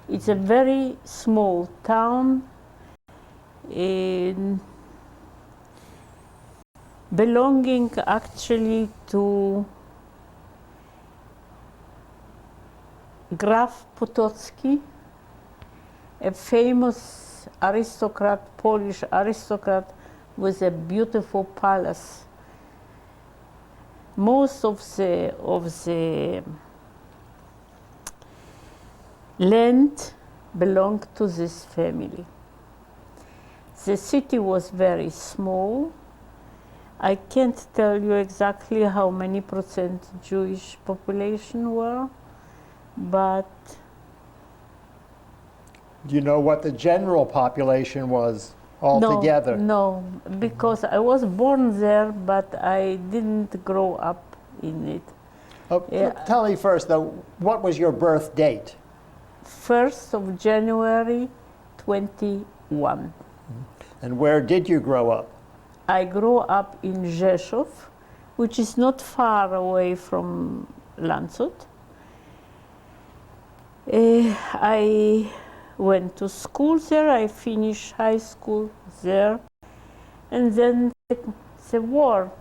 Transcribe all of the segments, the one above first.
It's a very small town belonging actually to Graf Potocki, a famous aristocrat, Polish aristocrat with a beautiful palace. Most of the land belonged to this family. The city was very small. I can't tell you exactly how many percent Jewish population were, but... Do you know what the general population was altogether? No, because I was born there, but I didn't grow up in it. Tell me first, though, what was your birth date? 1st of January, 21. And where did you grow up? I grew up in Rzeszów, which is not far away from Landshut. I went to school there, I finished high school there, and then the war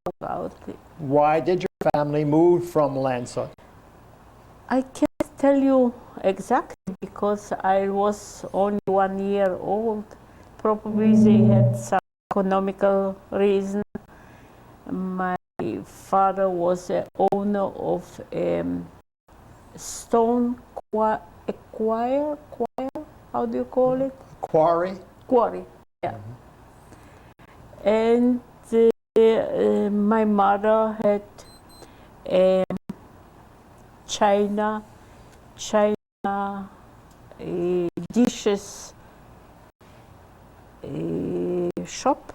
broke out. Why did your family move from Landshut? I can't tell you exactly because I was only 1 year old. Probably they had some economical reason. My father was the owner of a stone quarry, how do you call it? Quarry? Quarry, yeah. And my mother had China dishes shop.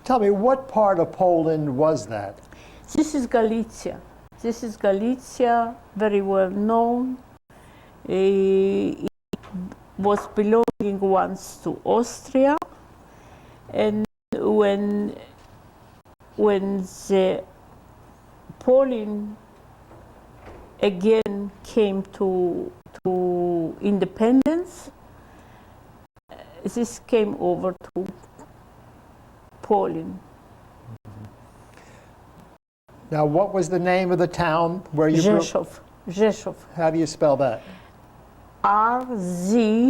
Tell me, what part of Poland was that? This is Galicia. This is Galicia, very well known. It was belonging once to Austria, and when the Poland again came to independence, this came over to Poland. Now, what was the name of the town where you grew up? Rzeszów. How do you spell that? Rzeszów.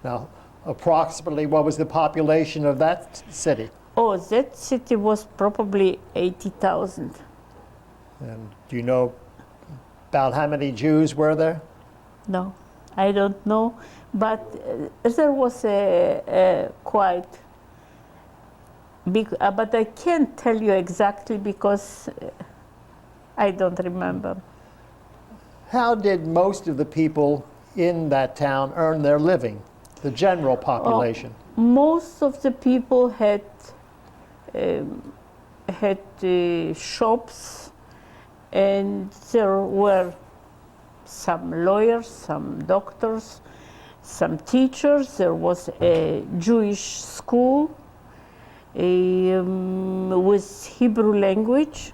Now, approximately what was the population of that city? Oh, that city was probably 80,000. And do you know about how many Jews were there? No, I don't know, but there was a quite big, but I can't tell you exactly because I don't remember. How did most of the people in that town earn their living, the general population? Most of the people had shops, and there were some lawyers, some doctors, some teachers. There was a Jewish school with Hebrew language,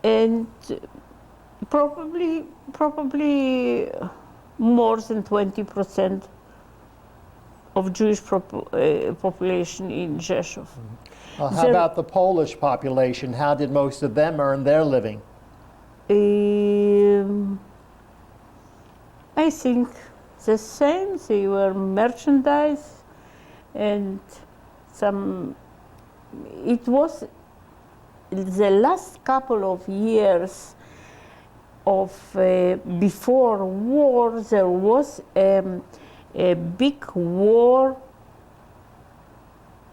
and probably more than 20% of Jewish population in Rzeszów. How about the Polish population? How did most of them earn their living? I think the same. They were merchandise, and some. It was the last couple of years of before war. There was a big war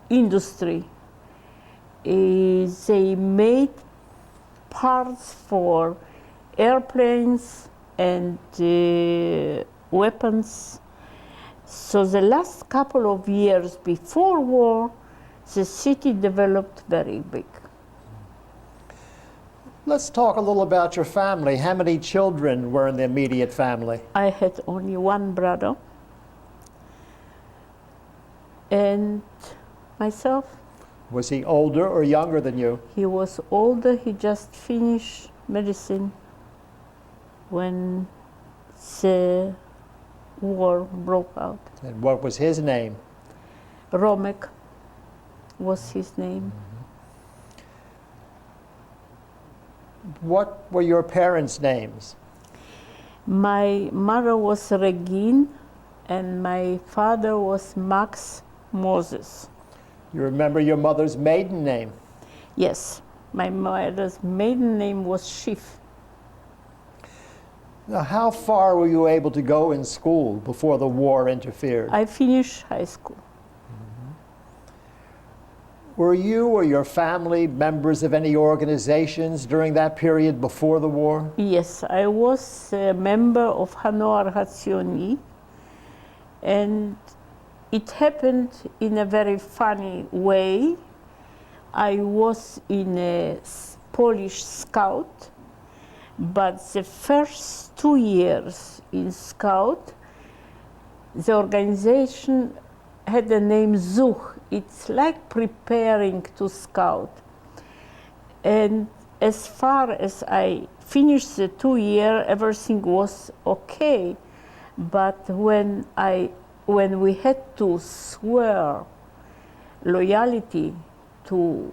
industry. They made parts for airplanes and weapons. So the last couple of years before war, the city developed very big. Let's talk a little about your family. How many children were in the immediate family? I had only one brother and myself. Was he older or younger than you? He was older. He just finished medicine when the war broke out. And what was his name? Romek was his name. What were your parents' names? My mother was Regine, and my father was Max Moses. You remember your mother's maiden name? Yes, my mother's maiden name was Schiff. Now, how far were you able to go in school before the war interfered? I finished high school. Were you or your family members of any organizations during that period before the war? Yes, I was a member of Hanoar Hatzioni, and it happened in a very funny way. I was in a Polish scout, but the first 2 years in scout, the organization had the name Zuch. It's like preparing to scout. And as far as I finished the 2 year, everything was okay. But when we had to swear loyalty to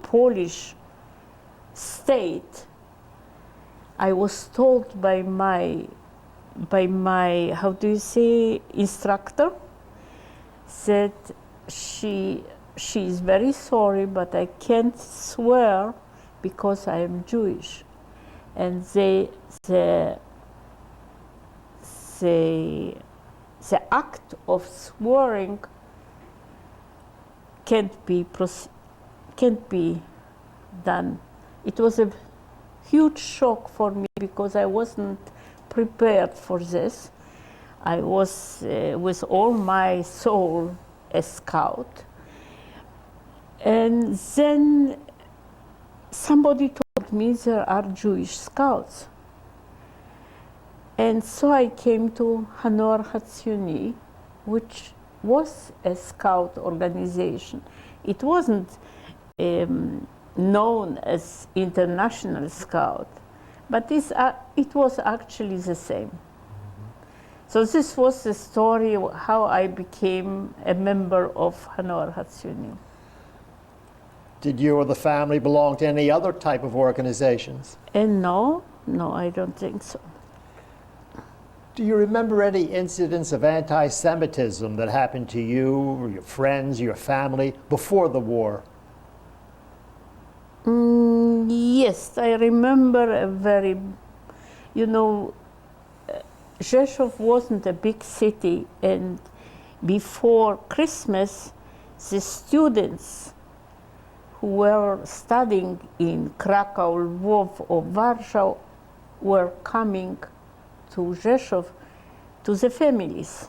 Polish state, I was told by my how do you say, instructor, that she is very sorry, but I can't swear because I am Jewish, and the act of swearing can't be done. It was a huge shock for me because I wasn't prepared for this. I was with all my soul a scout. And then somebody told me there are Jewish scouts. And so I came to Hanoar Hatzioni, which was a scout organization. It wasn't known as International Scout, but it was actually the same. So this was the story of how I became a member of Hanoar Hatzioni. Did you or the family belong to any other type of organizations? And no, I don't think so. Do you remember any incidents of anti-Semitism that happened to you, or your friends, your family, before the war? Yes, I remember Rzeszów wasn't a big city, and before Christmas, the students who were studying in Krakow, Lwów, or Warsaw were coming to Rzeszów, to the families.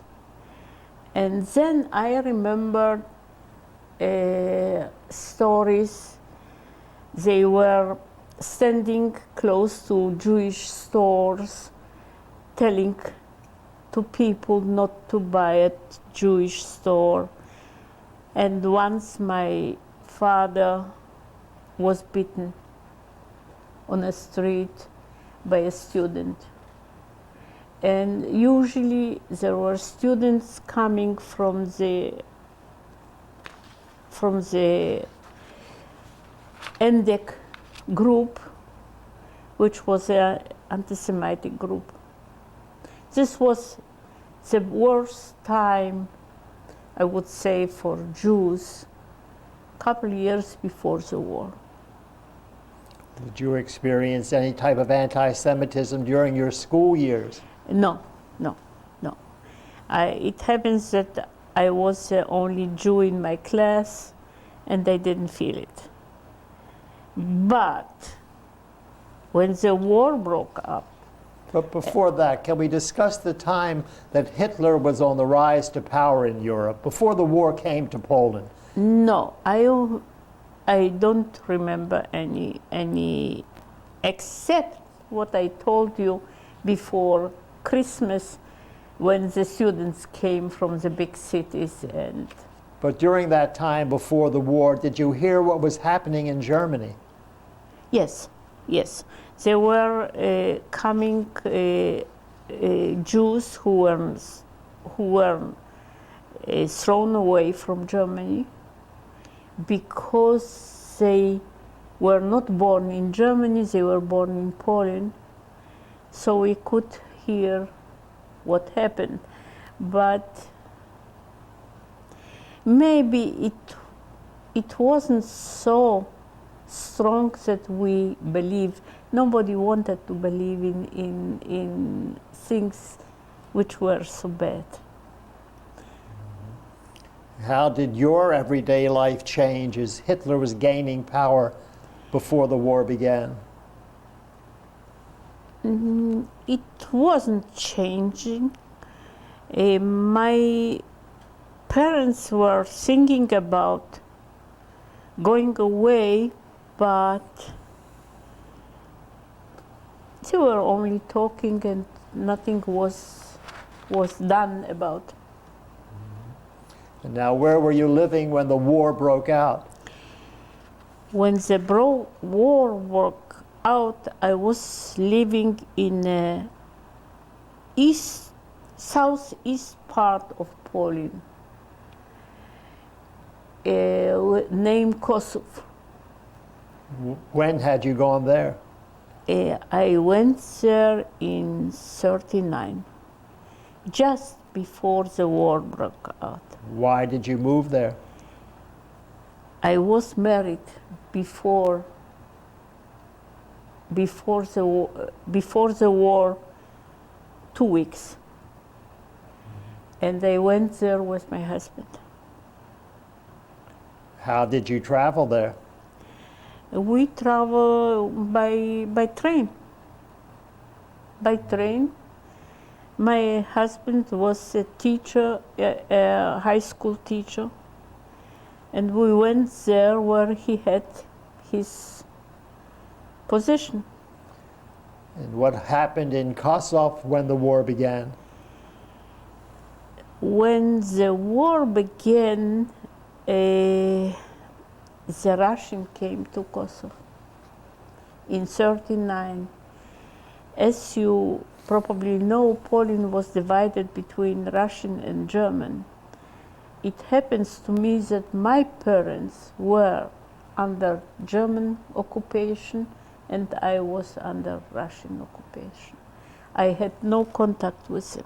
And then I remember stories. They were standing close to Jewish stores, telling to people not to buy at Jewish store. And once my father was beaten on a street by a student. And usually there were students coming from the Endek group, which was an anti-Semitic group. This was the worst time, I would say, for Jews, a couple of years before the war. Did you experience any type of anti-Semitism during your school years? No. It happens that I was the only Jew in my class, and they didn't feel it. But when the war broke up. But before that, can we discuss the time that Hitler was on the rise to power in Europe, before the war came to Poland? No, I don't remember any, except what I told you before Christmas, when the students came from the big cities. And But during that time before the war, did you hear what was happening in Germany? Yes, yes. There were coming Jews who were thrown away from Germany because they were not born in Germany, they were born in Poland. So we could hear what happened. But maybe it wasn't so strong that we believe. Nobody wanted to believe in things which were so bad. How did your everyday life change as Hitler was gaining power before the war began? It wasn't changing. My parents were thinking about going away, but they were only talking and nothing was done about. And now, where were you living when the war broke out? When the war broke out, I was living in southeast part of Poland, named Kosovo. When had you gone there? I went there in '39, just before the war broke out. Why did you move there? I was married before the war 2 weeks, and I went there with my husband. How did you travel there? We travel by train. By train. My husband was a teacher, a high school teacher, and we went there where he had his position. And what happened in Kosovo when the war began? When the war began, the Russian came to Kosovo in '39. As you probably know, Poland was divided between Russian and German. It happens to me that my parents were under German occupation and I was under Russian occupation. I had no contact with them.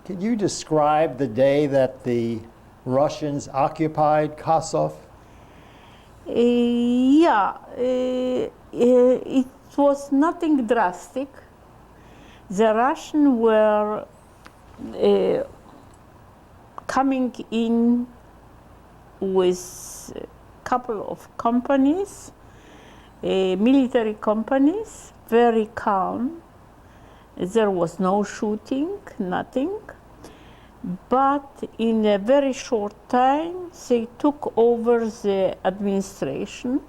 Can you describe the day that the Russians occupied Kosovo? It was nothing drastic. The Russians were coming in with a couple of companies, military companies, very calm. There was no shooting, nothing. But in a very short time, they took over the administration.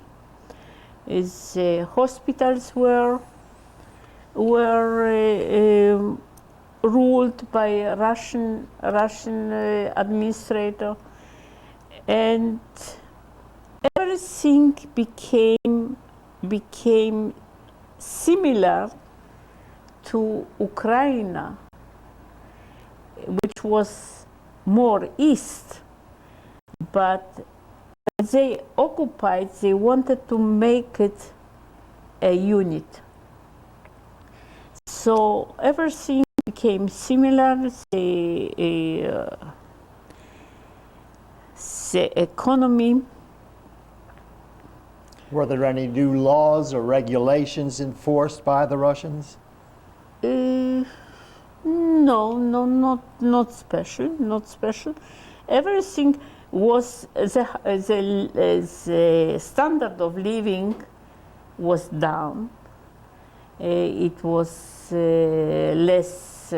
The hospitals were ruled by Russian administrator, and everything became similar to Ukraine, which was more east. But they occupied, they wanted to make it a unit. So everything became similar. The economy. Were there any new laws or regulations enforced by the Russians? No, not special, not special. Everything was, the standard of living was down. It was less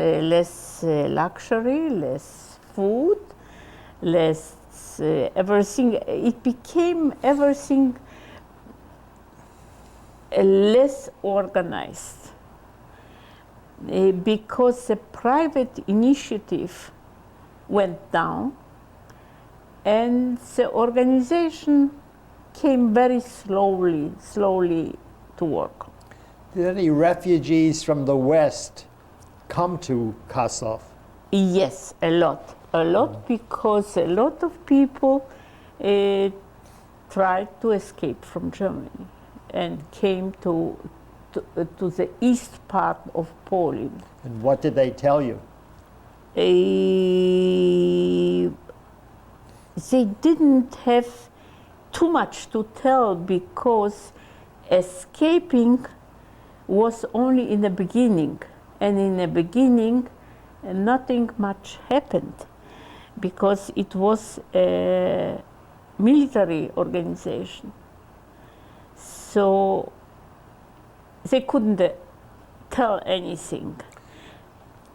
luxury, less food, less everything. It became everything less organized. Because the private initiative went down And the organization came very slowly to work. Did any refugees from the West come to Kosov? Yes, a lot, because a lot of people tried to escape from Germany and came to the east part of Poland. And what did they tell you? They didn't have too much to tell because escaping was only in the beginning, and in the beginning nothing much happened because it was a military organization. So they couldn't tell anything.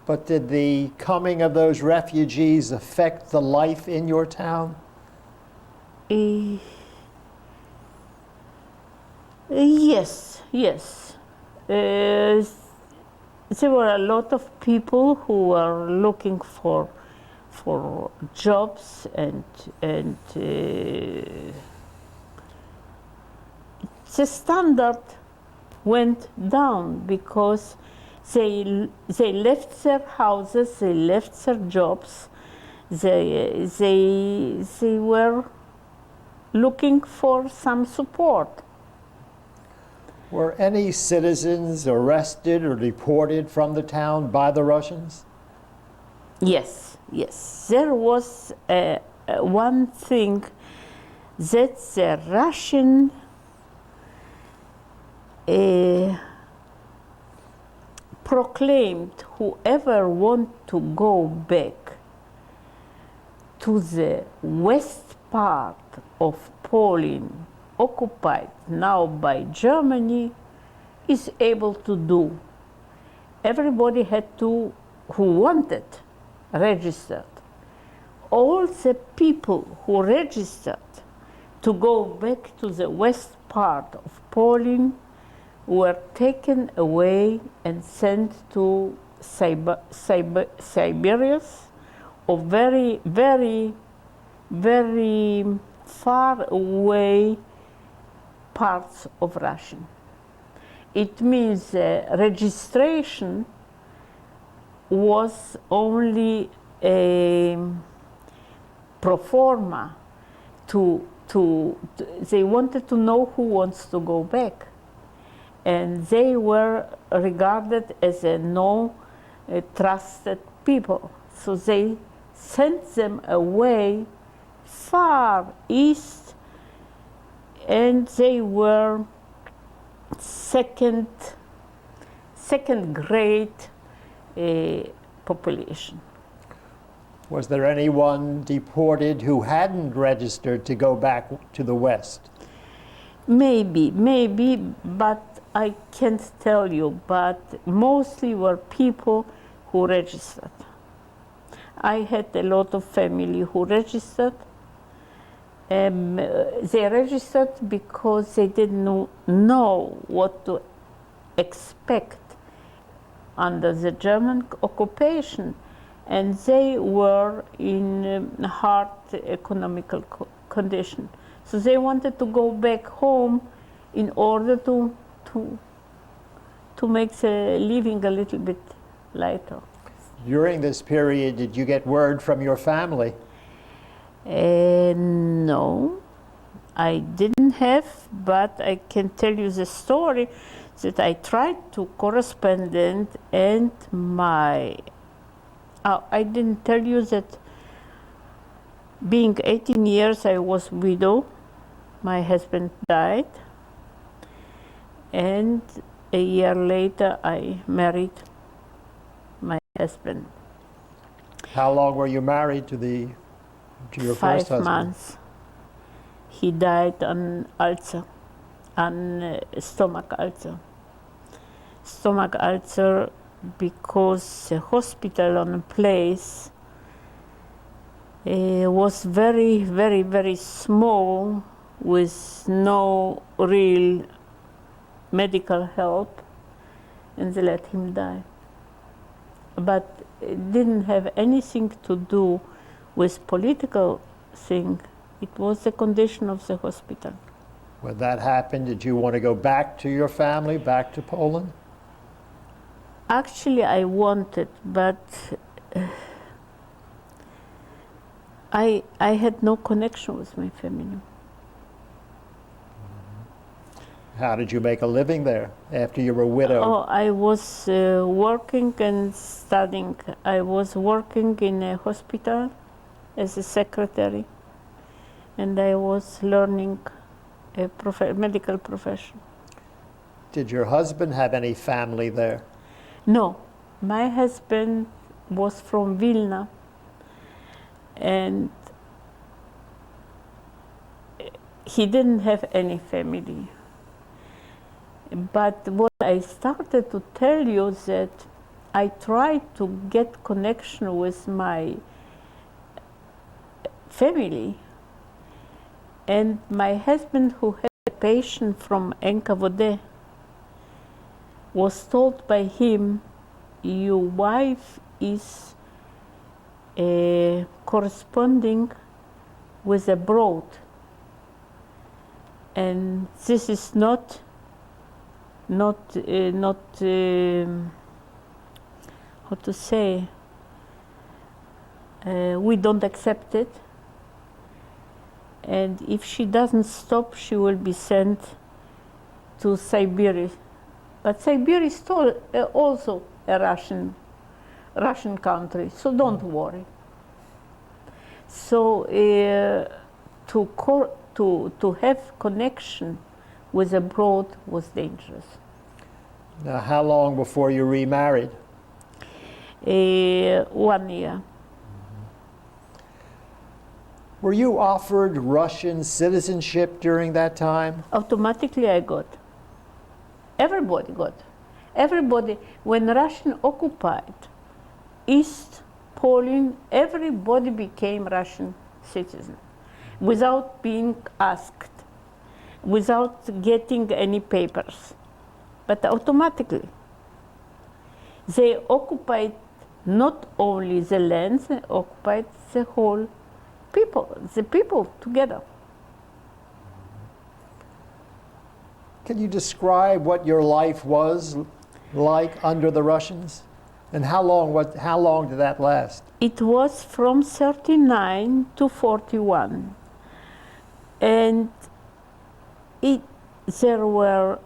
But did the coming of those refugees affect the life in your town? Yes. There were a lot of people who were looking for jobs, and the standard went down because they left their houses, they left their jobs, they were looking for some support. Were any citizens arrested or deported from the town by the Russians? Yes. There was one thing that the Russian proclaimed whoever want to go back to the west part of Poland, occupied now by Germany, is able to do. Everybody had to, who wanted, registered. All the people who registered to go back to the west part of Poland were taken away and sent to Siberia, or very far away parts of Russia. It means registration was only a pro forma they wanted to know who wants to go back. And they were regarded as a no trusted people. So they sent them away far east, and they were second grade population. Was there anyone deported who hadn't registered to go back to the West? Maybe, but I can't tell you, but mostly were people who registered. I had a lot of family who registered. They registered because they didn't know what to expect under the German occupation, and they were in hard economical condition. So they wanted to go back home in order to make the living a little bit lighter. During this period, did you get word from your family? No, I didn't have, but I can tell you the story that I tried to correspond, and I didn't tell you that being 18 years I was widow. My husband died, and a year later I married my husband. How long were you married to your first husband? 5 months. He died on ulcer, on stomach ulcer. Stomach ulcer because the hospital on a place was very small, with no real medical help, and they let him die. But it didn't have anything to do with political thing. It was the condition of the hospital. When that happened, did you want to go back to your family, back to Poland? Actually, I wanted, but I had no connection with my family. How did you make a living there after you were widowed? Oh, I was working and studying. I was working in a hospital as a secretary, and I was learning a medical profession. Did your husband have any family there? No, my husband was from Vilna, and he didn't have any family. But what I started to tell you is that I tried to get connection with my family, and my husband, who had a patient from NKVD, was told by him, your wife is corresponding with abroad, and this is not how to say, we don't accept it, and if she doesn't stop, she will be sent to Siberia. But Siberia is also a Russian country, so don't worry. So to have connection with abroad was dangerous. Now, how long before you remarried? 1 year. Were you offered Russian citizenship during that time? Automatically I got. Everybody got. Everybody, when Russian occupied East Poland, everybody became Russian citizen without being asked, without getting any papers, but automatically. They occupied not only the land, they occupied the whole people, the people together. Can you describe what your life was like under the Russians? And how long did that last? It was from 39 to 41. And there were,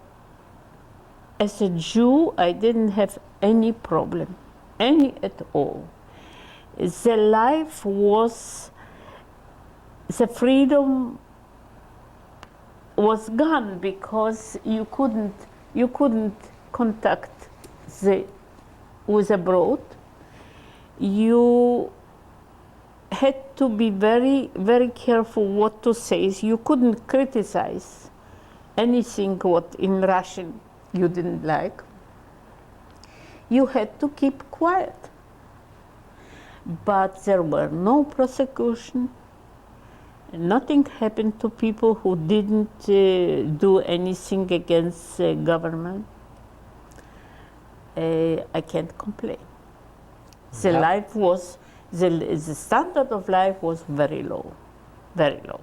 as a Jew, I didn't have any problem, any at all. The life was, the freedom was gone because you couldn't contact with abroad. You had to be very, very careful what to say. You couldn't criticize anything what in Russian you didn't like. You had to keep quiet. But there were no prosecution. Nothing happened to people who didn't do anything against the government. I can't complain. The life was, the standard of life was very low, very low.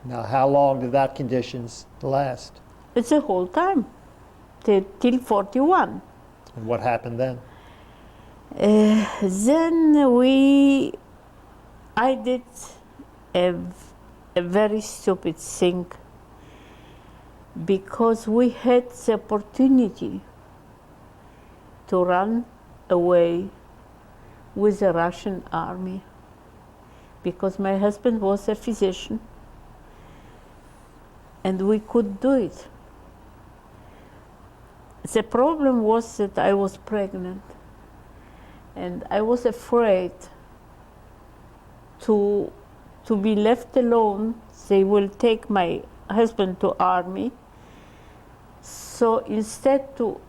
Now, how long did that conditions last? It's the whole time, till 41. And what happened then? Then I did a very stupid thing, because we had the opportunity to run away with the Russian army, because my husband was a physician and we could do it. The problem was that I was pregnant and I was afraid to be left alone. They will take my husband to army. So instead to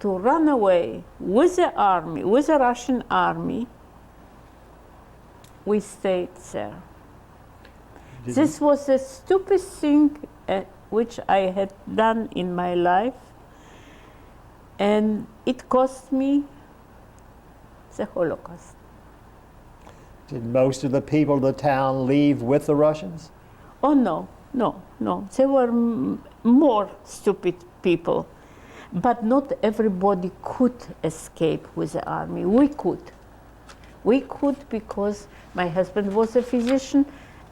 run away with the army, with the Russian army, we stayed there. This was the stupidest thing which I had done in my life, and it cost me the Holocaust. Did most of the people of the town leave with the Russians? Oh no, no, no. There were more stupid people, but not everybody could escape with the army. We could. We could because my husband was a physician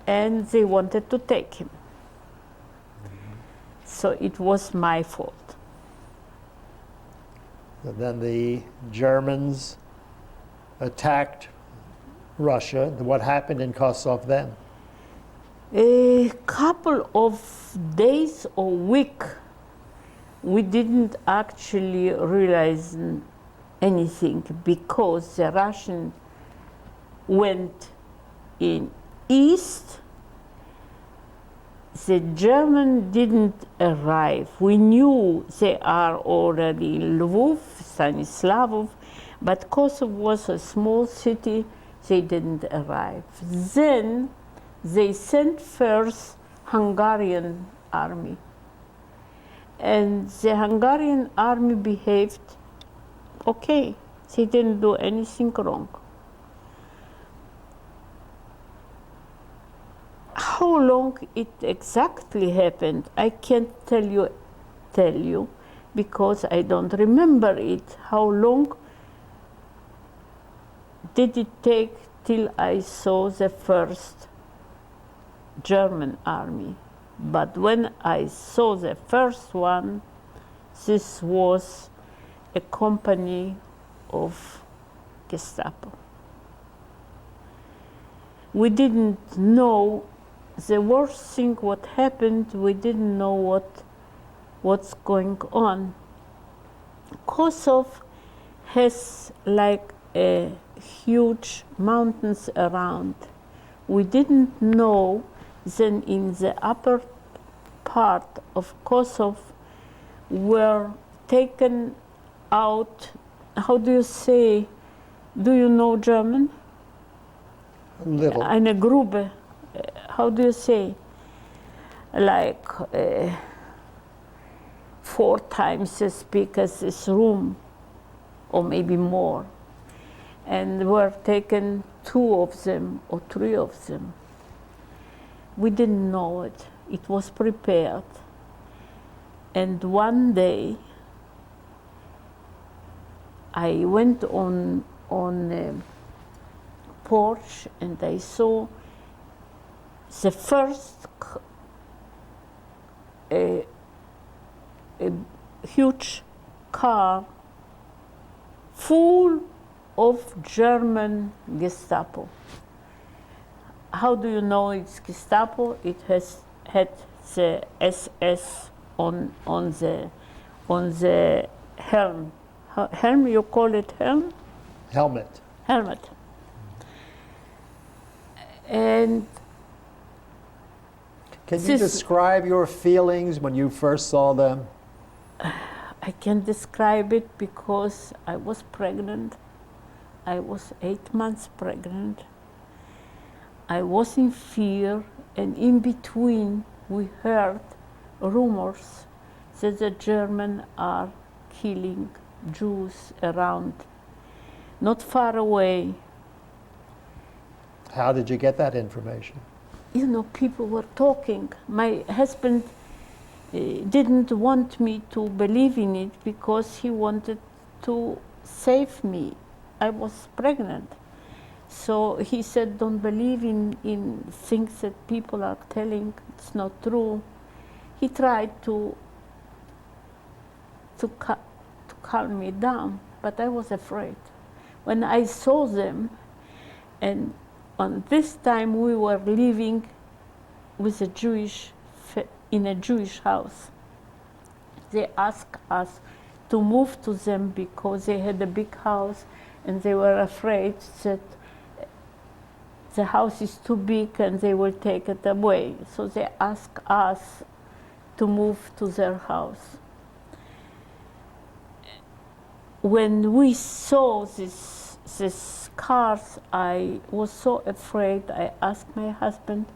and they wanted to take him. So it was my fault. And then the Germans attacked Russia. What happened in Kosovo then? A couple of days or week, we didn't actually realize anything because the Russian went in east. The German didn't arrive. We knew they are already in Lvov, Stanislavov, but Kosovo was a small city. They didn't arrive. Then they sent first Hungarian army. And the Hungarian army behaved okay. They didn't do anything wrong. How long it exactly happened, I can't tell you because I don't remember it. How long did it take till I saw the first German army? But when I saw the first one, this was a company of Gestapo. We didn't know the worst thing what happened, we didn't know what's going on. Kosovo has like a huge mountains around. We didn't know then in the upper part of Kosovo were taken out, how do you say, do you know German? Little. Eine Grube. How do you say? Like 4 times as big as this room, or maybe more. And were taken 2 of them or 3 of them. We didn't know it. It was prepared. And one day, I went on a porch and I saw the first a huge car full of German Gestapo. How do you know it's Gestapo? It has had the SS on the helm. Helm, you call it helm? Helmet. Helmet. And can you describe your feelings when you first saw them? I can describe it because I was pregnant. I was 8 months pregnant. I was in fear, and in between we heard rumors that the Germans are killing Jews around, not far away. How did you get that information? You know, people were talking. My husband didn't want me to believe in it because he wanted to save me. I was pregnant. So he said, don't believe in things that people are telling. It's not true. He tried to calm me down, but I was afraid. When I saw them, and on this time we were living with in a Jewish house. They asked us to move to them because they had a big house and they were afraid that the house is too big and they will take it away. So they asked us to move to their house. When we saw these cars, I was so afraid. I asked my husband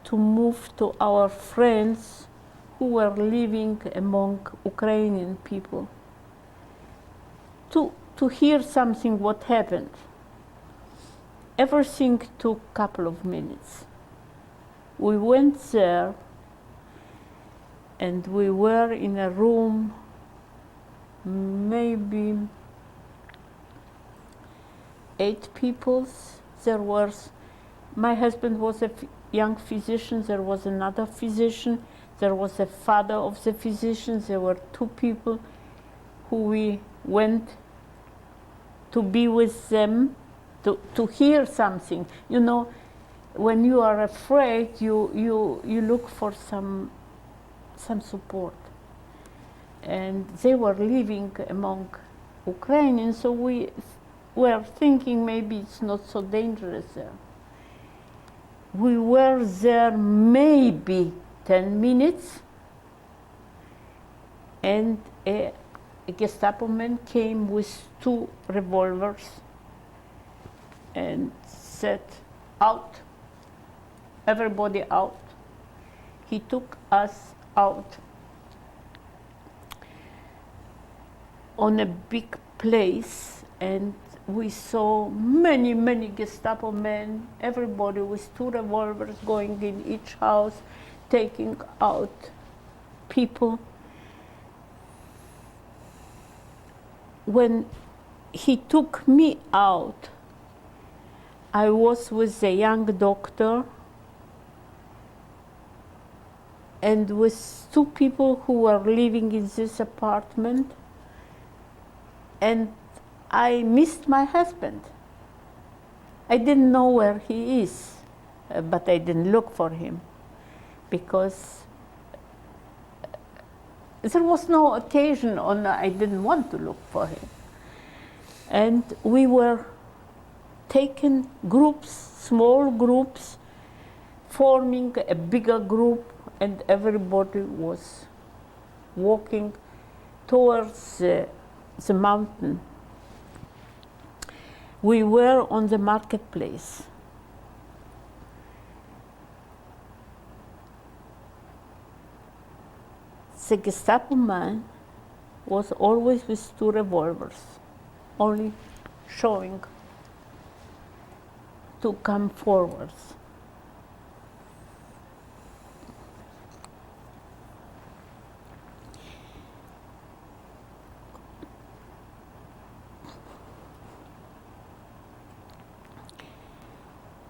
to move to our friends who were living among Ukrainian people to hear something what happened. everything took a couple of minutes. We went there, and we were in a room, maybe 8 people. There was, my husband was a young physician, there was another physician, there was a father of the physician, there were 2 people who we went to be with them, to hear something. You know, when you are afraid, you look for some support. And they were living among Ukrainians, so we were thinking maybe it's not so dangerous there. We were there maybe 10 minutes, and a Gestapo man came with 2 revolvers and said, out, everybody out. He took us out on a big place, and we saw many, many Gestapo men, everybody with 2 revolvers going in each house, taking out people. When he took me out, I was with a young doctor and with 2 people who were living in this apartment, and I missed my husband. I didn't know where he is, but I didn't look for him because there was no occasion, I didn't want to look for him. And we were taken groups, small groups, forming a bigger group, and everybody was walking towards the mountain. We were on the marketplace. The Gestapo man was always with 2 revolvers, only showing to come forwards.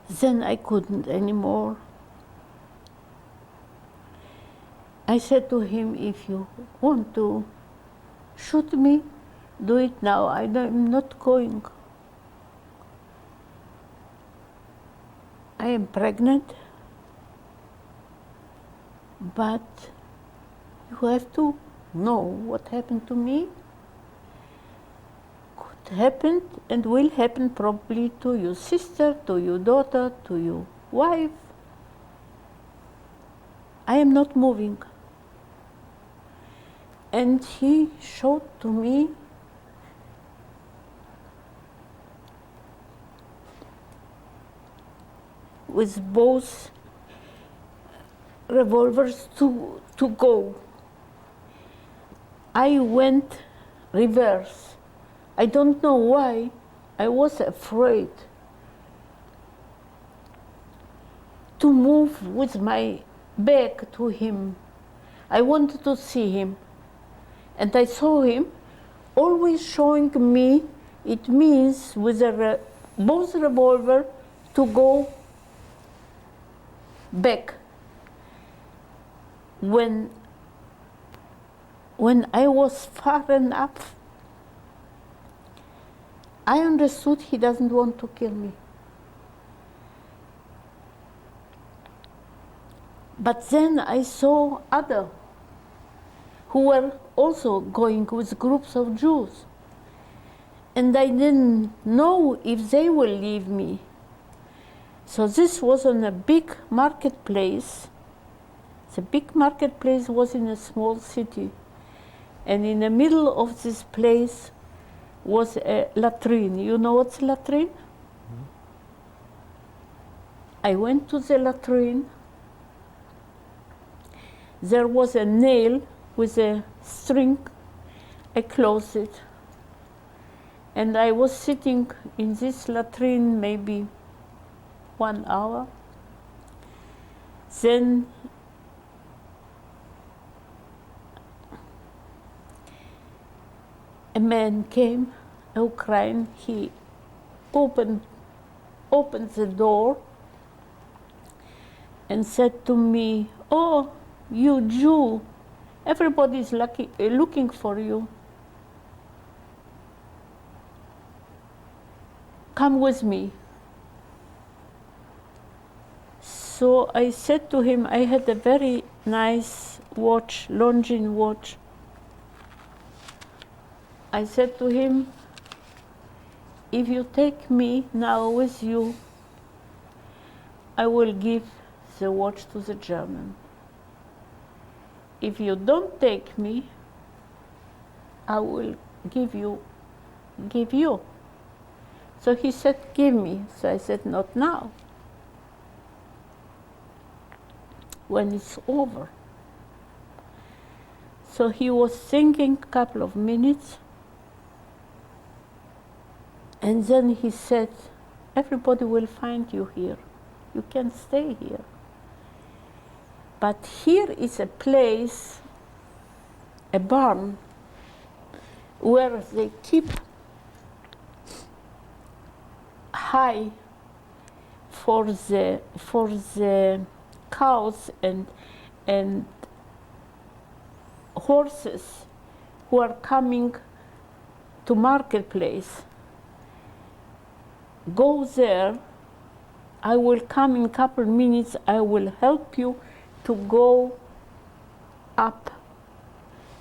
Then I couldn't anymore. I said to him, if you want to shoot me, do it now. I'm not going. I am pregnant, but you have to know what happened to me. Could happen and will happen probably to your sister, to your daughter, to your wife. I am not moving. And he showed to me with both revolvers to go. I went reverse. I don't know why. I was afraid to move with my back to him. I wanted to see him. And I saw him always showing me, it means with both revolver to go back. When I was far enough, I understood he doesn't want to kill me. But then I saw others who were also going with groups of Jews. And I didn't know if they will leave me. So this was on a big marketplace. The big marketplace was in a small city. And in the middle of this place was a latrine. You know what's a latrine? Mm-hmm. I went to the latrine. There was a nail with a string. I closed it. And I was sitting in this latrine maybe 1 hour. Then a man came, Ukraine. He opened the door and said to me, "Oh, you Jew, everybody's looking for you. Come with me." So I said to him, I had a very nice watch, Longines watch. I said to him, "If you take me now with you, I will give the watch to the German. If you don't take me, I will give you. So he said, "Give me." So I said, "Not now. When it's over." So he was thinking a couple of minutes, and then he said, "Everybody will find you here. You can stay here. But here is a place, a barn, where they keep hay for the cows and horses who are coming to marketplace. Go there. I will come in a couple minutes. I will help you to go up,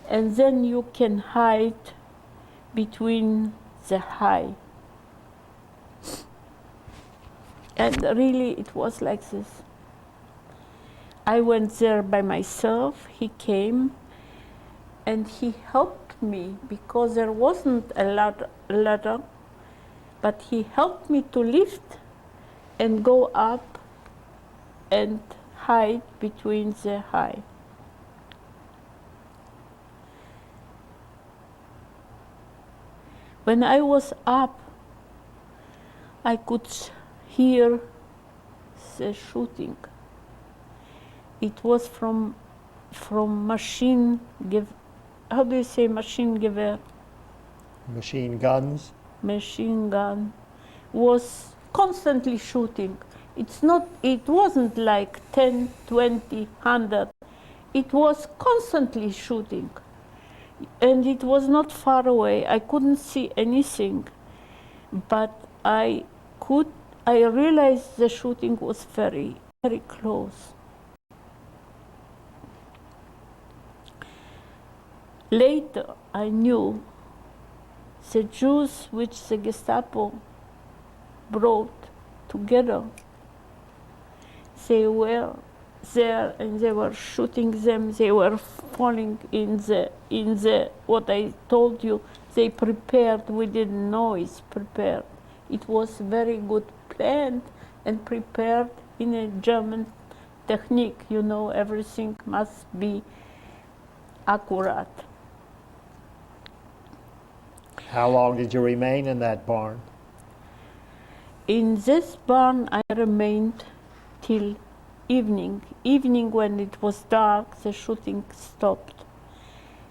and then you can hide between the hay." And really, it was like this. I went there by myself. He came, and he helped me because there wasn't a ladder, but he helped me to lift and go up and hide between the hay. When I was up, I could hear the shooting. It was from machine how do you say machine gewehr? Machine guns? Machine gun was constantly shooting. It wasn't like 10, 20, 100. It was constantly shooting. And it was not far away. I couldn't see anything. But I realized the shooting was very, very close. Later, I knew the Jews which the Gestapo brought together, they were there and they were shooting them. They were falling in the what I told you. They prepared. We didn't know it's prepared. It was very good planned and prepared in a German technique. You know, everything must be accurate. How long did you remain in that barn? In this barn, I remained till evening. Evening, when it was dark, the shooting stopped.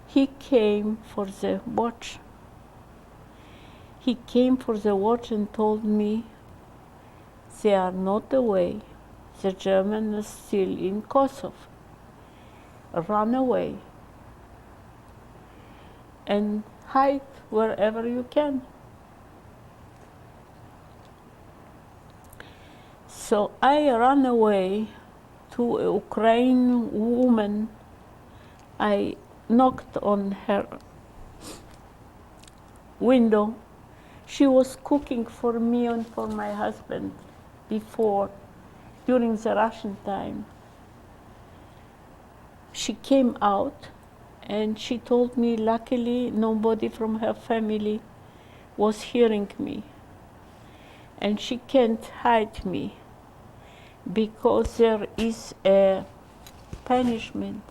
He came for the watch. He came for the watch and told me, "They are not away. The Germans are still in Kosovo. Run away and hide wherever you can." So I ran away to a Ukrainian woman. I knocked on her window. She was cooking for me and for my husband before, during the Russian time. She came out and she told me, luckily nobody from her family was hearing me. And she can't hide me because there is a punishment.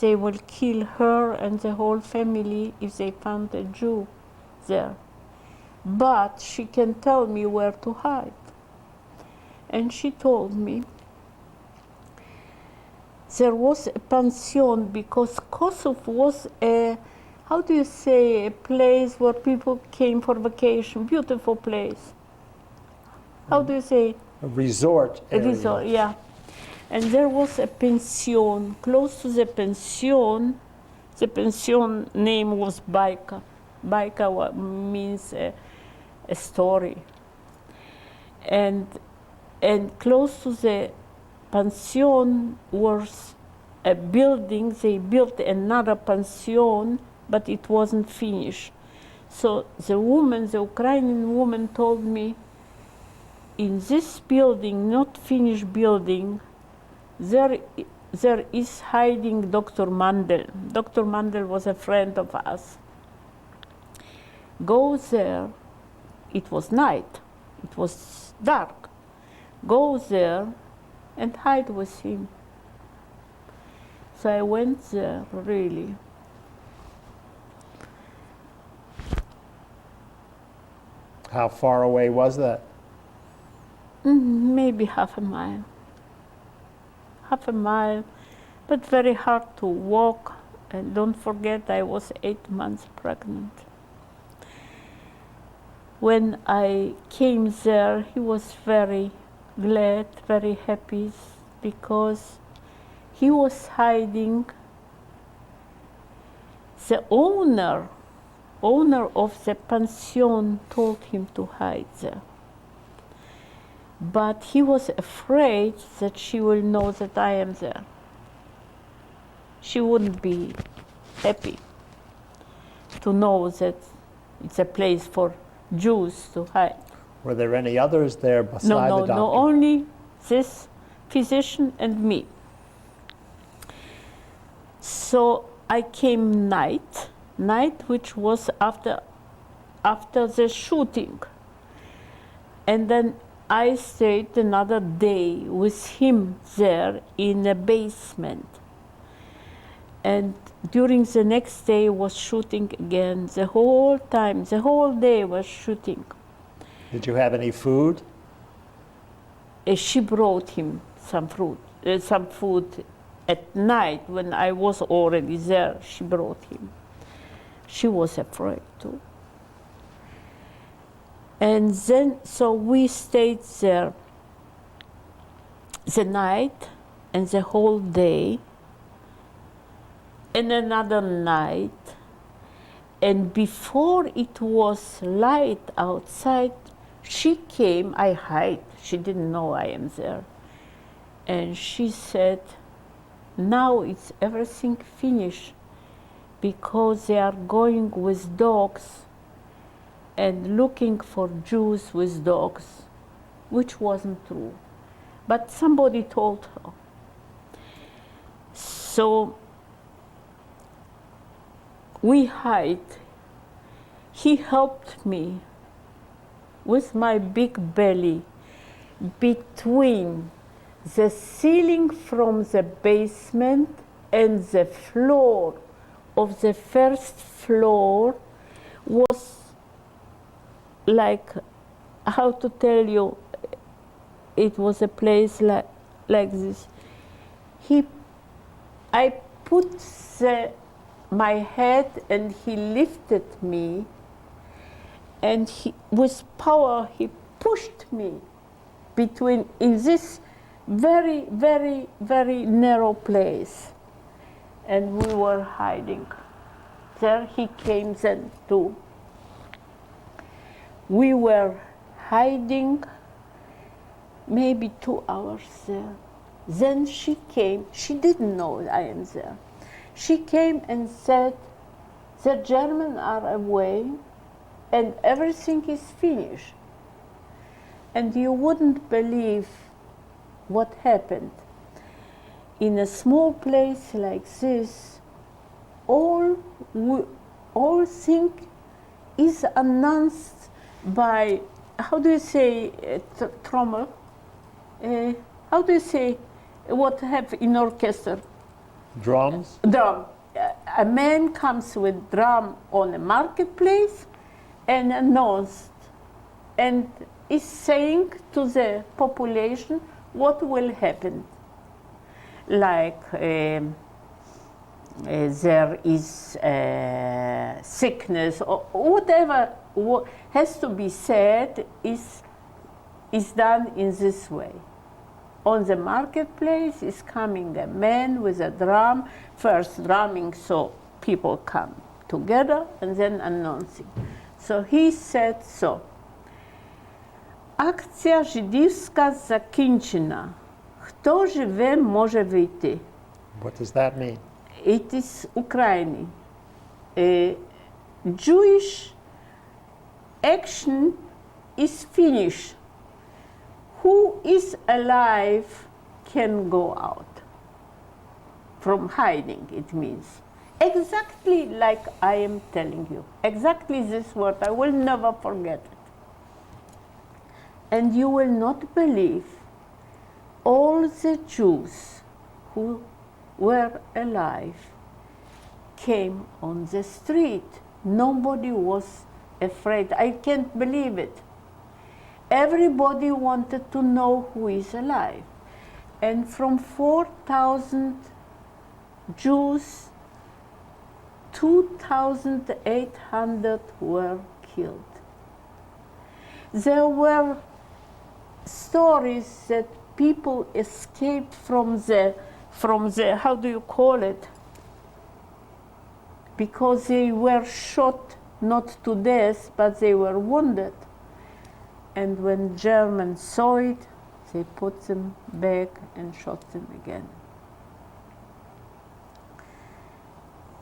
They will kill her and the whole family if they found a Jew there. But she can tell me where to hide. And she told me there was a pension because Kosovo was a, how do you say, a place where people came for vacation, beautiful place. How do you say? A resort A area. resort, yeah. And there was a pension, close to the pension name was Bajka. Bajka means a story. And close to the pension was a building. They built another pension, but it wasn't finished. So the woman, the Ukrainian woman, told me, in this building, not finished building, there is hiding Dr. Mandel. Dr. Mandel was a friend of us. Go there. It was night. It was dark. Go there and hide with him. So I went there, really. How far away was that? Maybe half a mile. Half a mile, but very hard to walk. And don't forget, I was 8 months pregnant. When I came there, he was very glad, very happy, because he was hiding. The owner of the pension told him to hide there. But he was afraid that she will know that I am there. She wouldn't be happy to know that it's a place for Jews to hide. Were there any others there besides the doctor? No, only this physician and me. So I came night, which was after the shooting. And then I stayed another day with him there in a basement. And during the next day was shooting again. The whole time, the whole day was shooting. Did you have any food? She brought him some food at night when I was already there. She brought him. She was afraid too. And then, so we stayed there the night and the whole day, and another night. And before it was light outside, she came, I hid, she didn't know I am there. And she said, now it's everything finished, because they are going with dogs and looking for Jews with dogs, which wasn't true. But somebody told her. So we hid. He helped me with my big belly between the ceiling from the basement and the floor of the first floor was like, how to tell you, it was a place like this. I put my head and he lifted me, and with power he pushed me in this very, very, very narrow place. And we were hiding. There he came then too. We were hiding maybe 2 hours there. Then she came. She didn't know I am there. She came and said, the Germans are away and everything is finished. And you wouldn't believe what happened. In a small place like this, all thing is announced by, how do you say, trommel? How do you say what have in orchestra? Drums? Drum. A man comes with drum on a marketplace and announced. And is saying to the population what will happen. Like there is sickness or whatever has to be said is done in this way. On the marketplace is coming a man with a drum, first drumming so people come together and then announcing. So he said so. Акція жидівська закінчена. Хто живе, може вийти. What does that mean? It is Ukraine. Jewish action is finished. Who is alive can go out. From hiding, it means. Exactly like I am telling you. Exactly this word. I will never forget it. And you will not believe all the Jews who were alive came on the street. Nobody was afraid. I can't believe it. Everybody wanted to know who is alive. And from 4,000 Jews, 2,800 were killed. There were stories that people escaped from the, how do you call it? Because they were shot not to death, but they were wounded. And when Germans saw it, they put them back and shot them again.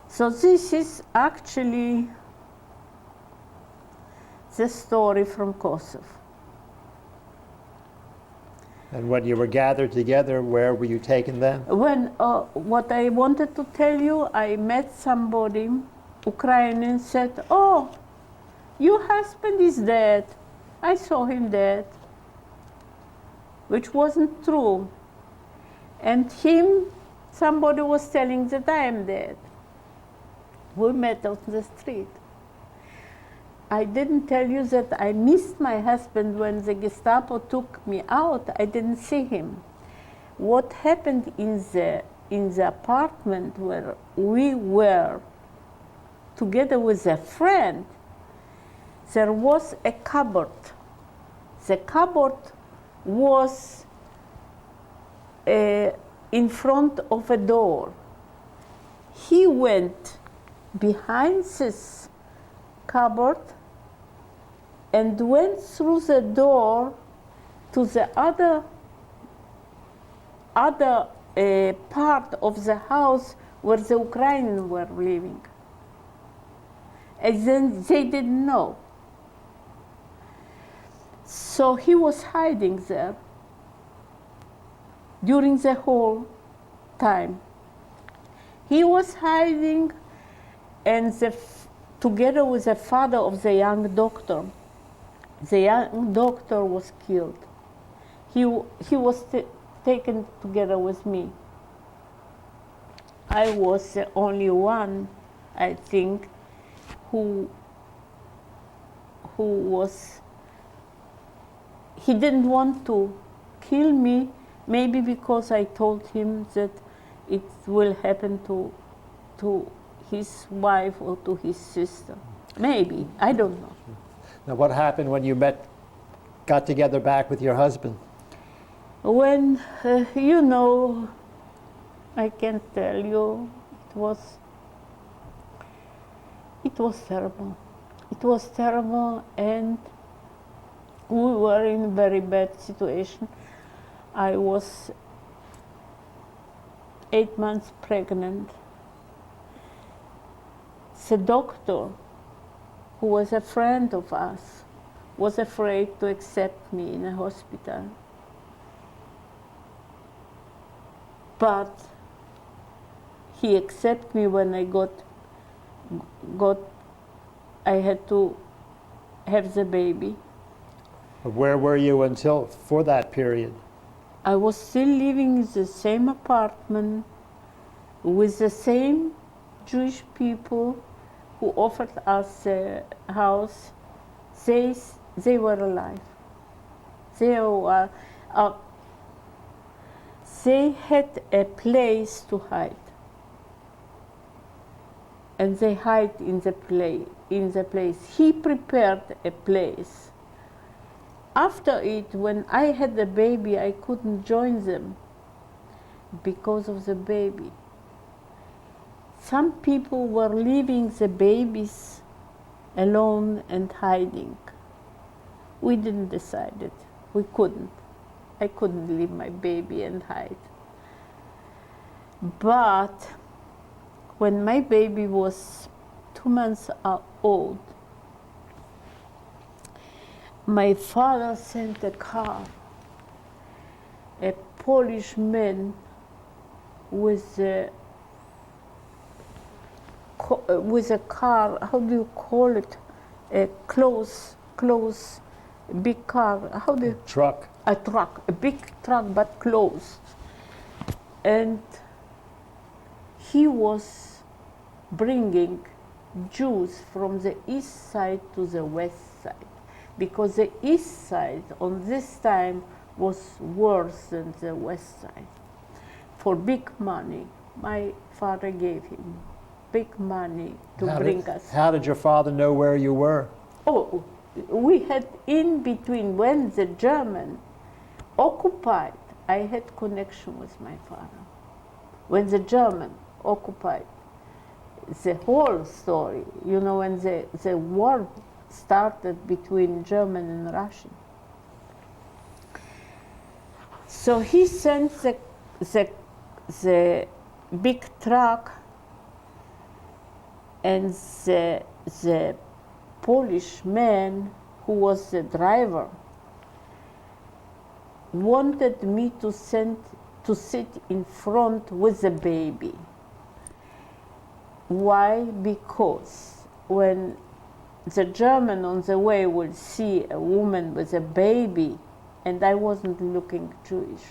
So this is actually the story from Kosovo. And when you were gathered together, where were you taken then? When, what I wanted to tell you, I met somebody, Ukrainian, said, oh, your husband is dead. I saw him dead, which wasn't true. And somebody was telling that I am dead. We met on the street. I didn't tell you that I missed my husband when the Gestapo took me out. I didn't see him. What happened in the apartment where we were together with a friend, there was a cupboard. The cupboard was in front of a door. He went behind this cupboard and went through the door to the other part of the house where the Ukrainians were living. And then they didn't know. So he was hiding there during the whole time. He was hiding, and together with the father of the young doctor. The young doctor was killed. He was taken together with me. I was the only one, I think, who was, he didn't want to kill me, maybe because I told him that it will happen to his wife or to his sister. Maybe, I don't know. Now, what happened when you got together back with your husband? When, you know, I can't tell you, it was terrible. It was terrible, and we were in a very bad situation. I was 8 months pregnant. The doctor, who was a friend of us, was afraid to accept me in a hospital. But he accepted me when I I had to have the baby. Where were you for that period? I was still living in the same apartment with the same Jewish people who offered us a house. They were alive. they had a place to hide. And they hide in the place. He prepared a place. After it, when I had the baby, I couldn't join them because of the baby. Some people were leaving the babies alone and hiding. We didn't decide it. We couldn't. I couldn't leave my baby and hide. But when my baby was 2 months old, my father sent a car, a Polish man with a car, how do you call it? A close, big car. How do you? Truck. A truck, a big truck, but closed. And he was bringing Jews from the east side to the west side, because the east side on this time was worse than the west side. For big money, my father gave him big money to bring us. How did your father know where you were? Oh, we had in between, when the German occupied, I had connection with my father. When the German occupied, the whole story, you know, when the war started between German and Russian. So he sent the big truck, and the Polish man who was the driver wanted me to sit in front with the baby. Why? Because when the German on the way will see a woman with a baby, and I wasn't looking Jewish,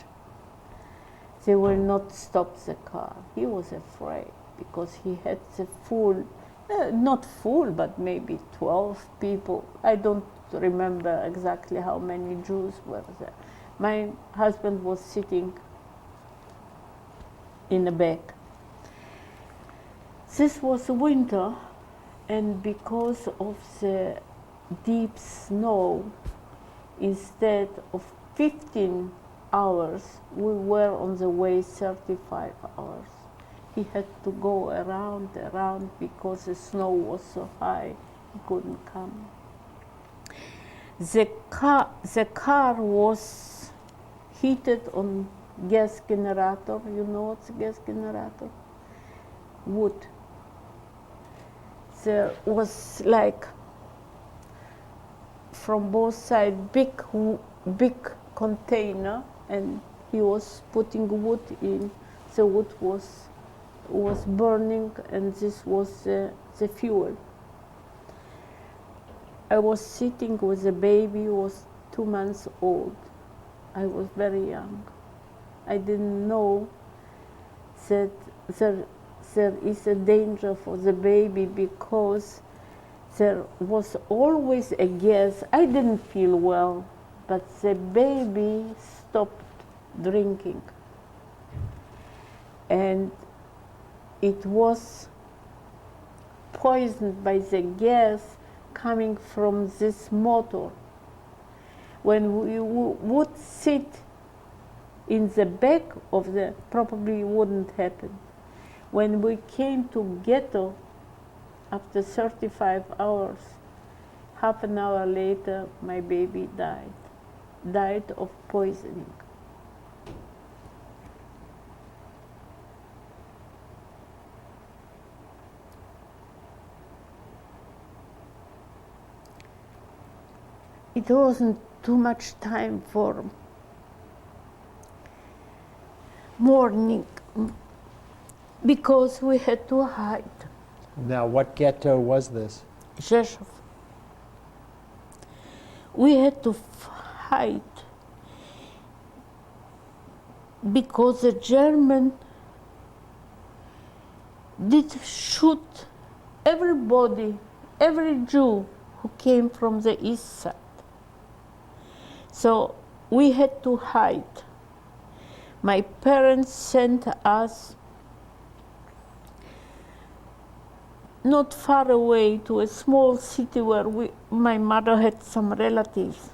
they will not stop the car. He was afraid because he had the full, not full, but maybe 12 people. I don't remember exactly how many Jews were there. My husband was sitting in the back. This was winter, and because of the deep snow, instead of 15 hours, we were on the way 35 hours. He had to go around because the snow was so high, he couldn't come. The car was heated on gas generator. You know what's a gas generator? Wood. There was like from both sides big container, and he was putting wood in. The wood was burning, and this was the fuel. I was sitting with a baby who was 2 months old. I was very young. I didn't know that there is a danger for the baby, because there was always a gas. I didn't feel well, but the baby stopped drinking. And it was poisoned by the gas coming from this motor. When we would sit in the back of the, probably wouldn't happen. When we came to ghetto, after 35 hours, half an hour later, my baby died of poisoning. It wasn't too much time for mourning, because we had to hide. Now, what ghetto was this? Rzeszów. We had to hide because the German did shoot everybody, every Jew who came from the east side. So we had to hide. My parents sent us not far away to a small city where my mother had some relatives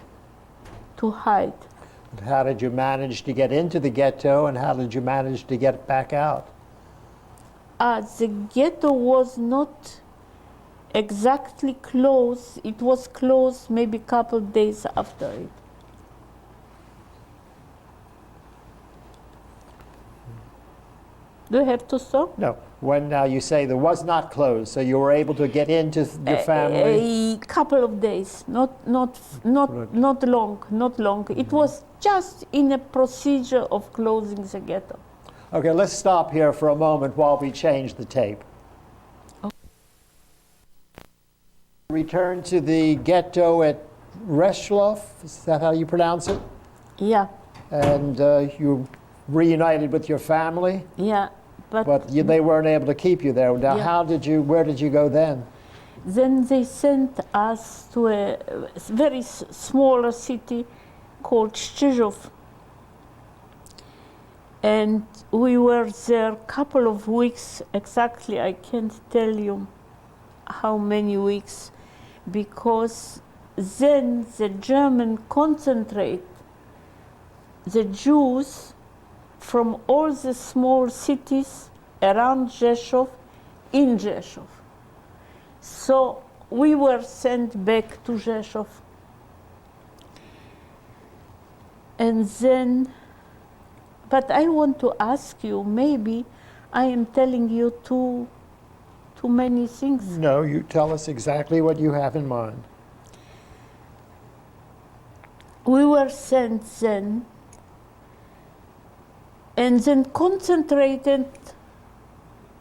to hide. How did you manage to get into the ghetto, and how did you manage to get back out? The ghetto was not exactly closed. It was closed maybe a couple days after it. Do you have to stop? No. When you say there was not closed, so you were able to get into your family? A couple of days, not long. It was just in a procedure of closing the ghetto. Okay, let's stop here for a moment while we change the tape. Okay. Return to the ghetto at Reslov, is that how you pronounce it? Yeah. And you reunited with your family? Yeah. But they weren't able to keep you there. Now, Yeah. where did you go then? Then they sent us to a very smaller city called Szczyrów. And we were there a couple of weeks, exactly, I can't tell you how many weeks, because then the German concentrate the Jews from all the small cities around Rzeszów in Rzeszów. So we were sent back to Rzeszów. And then, but I want to ask you, maybe I am telling you too many things. No, you tell us exactly what you have in mind. We were sent then, and then concentrated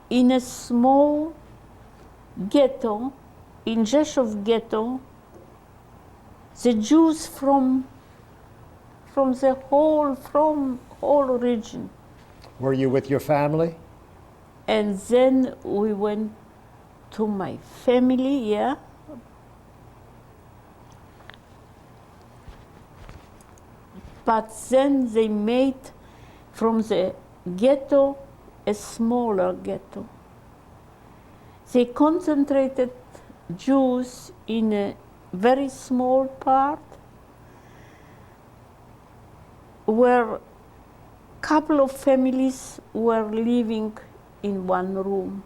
in a small ghetto, in Rzeszów ghetto, the Jews from the whole region. Were you with your family? And then we went to my family, yeah. But then they made from the ghetto a smaller ghetto. They concentrated Jews in a very small part where a couple of families were living in one room.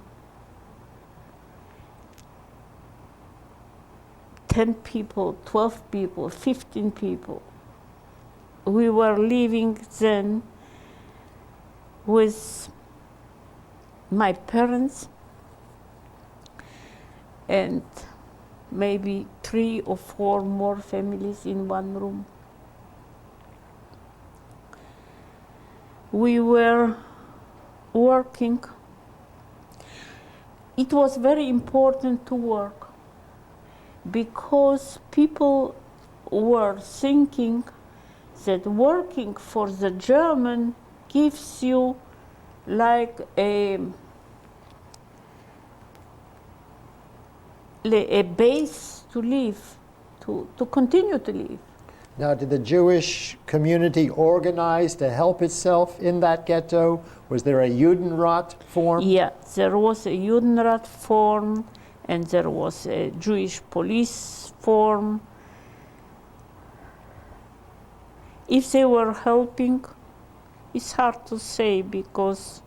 10 people, 12 people, 15 people. We were living then with my parents and maybe 3 or 4 more families in one room. We were working. It was very important to work because people were thinking that working for the German gives you like a base to live, to continue to live. Now, did the Jewish community organize to help itself in that ghetto? Was there a Judenrat formed? Yeah, there was a Judenrat formed, and there was a Jewish police formed. If they were helping, it's hard to say because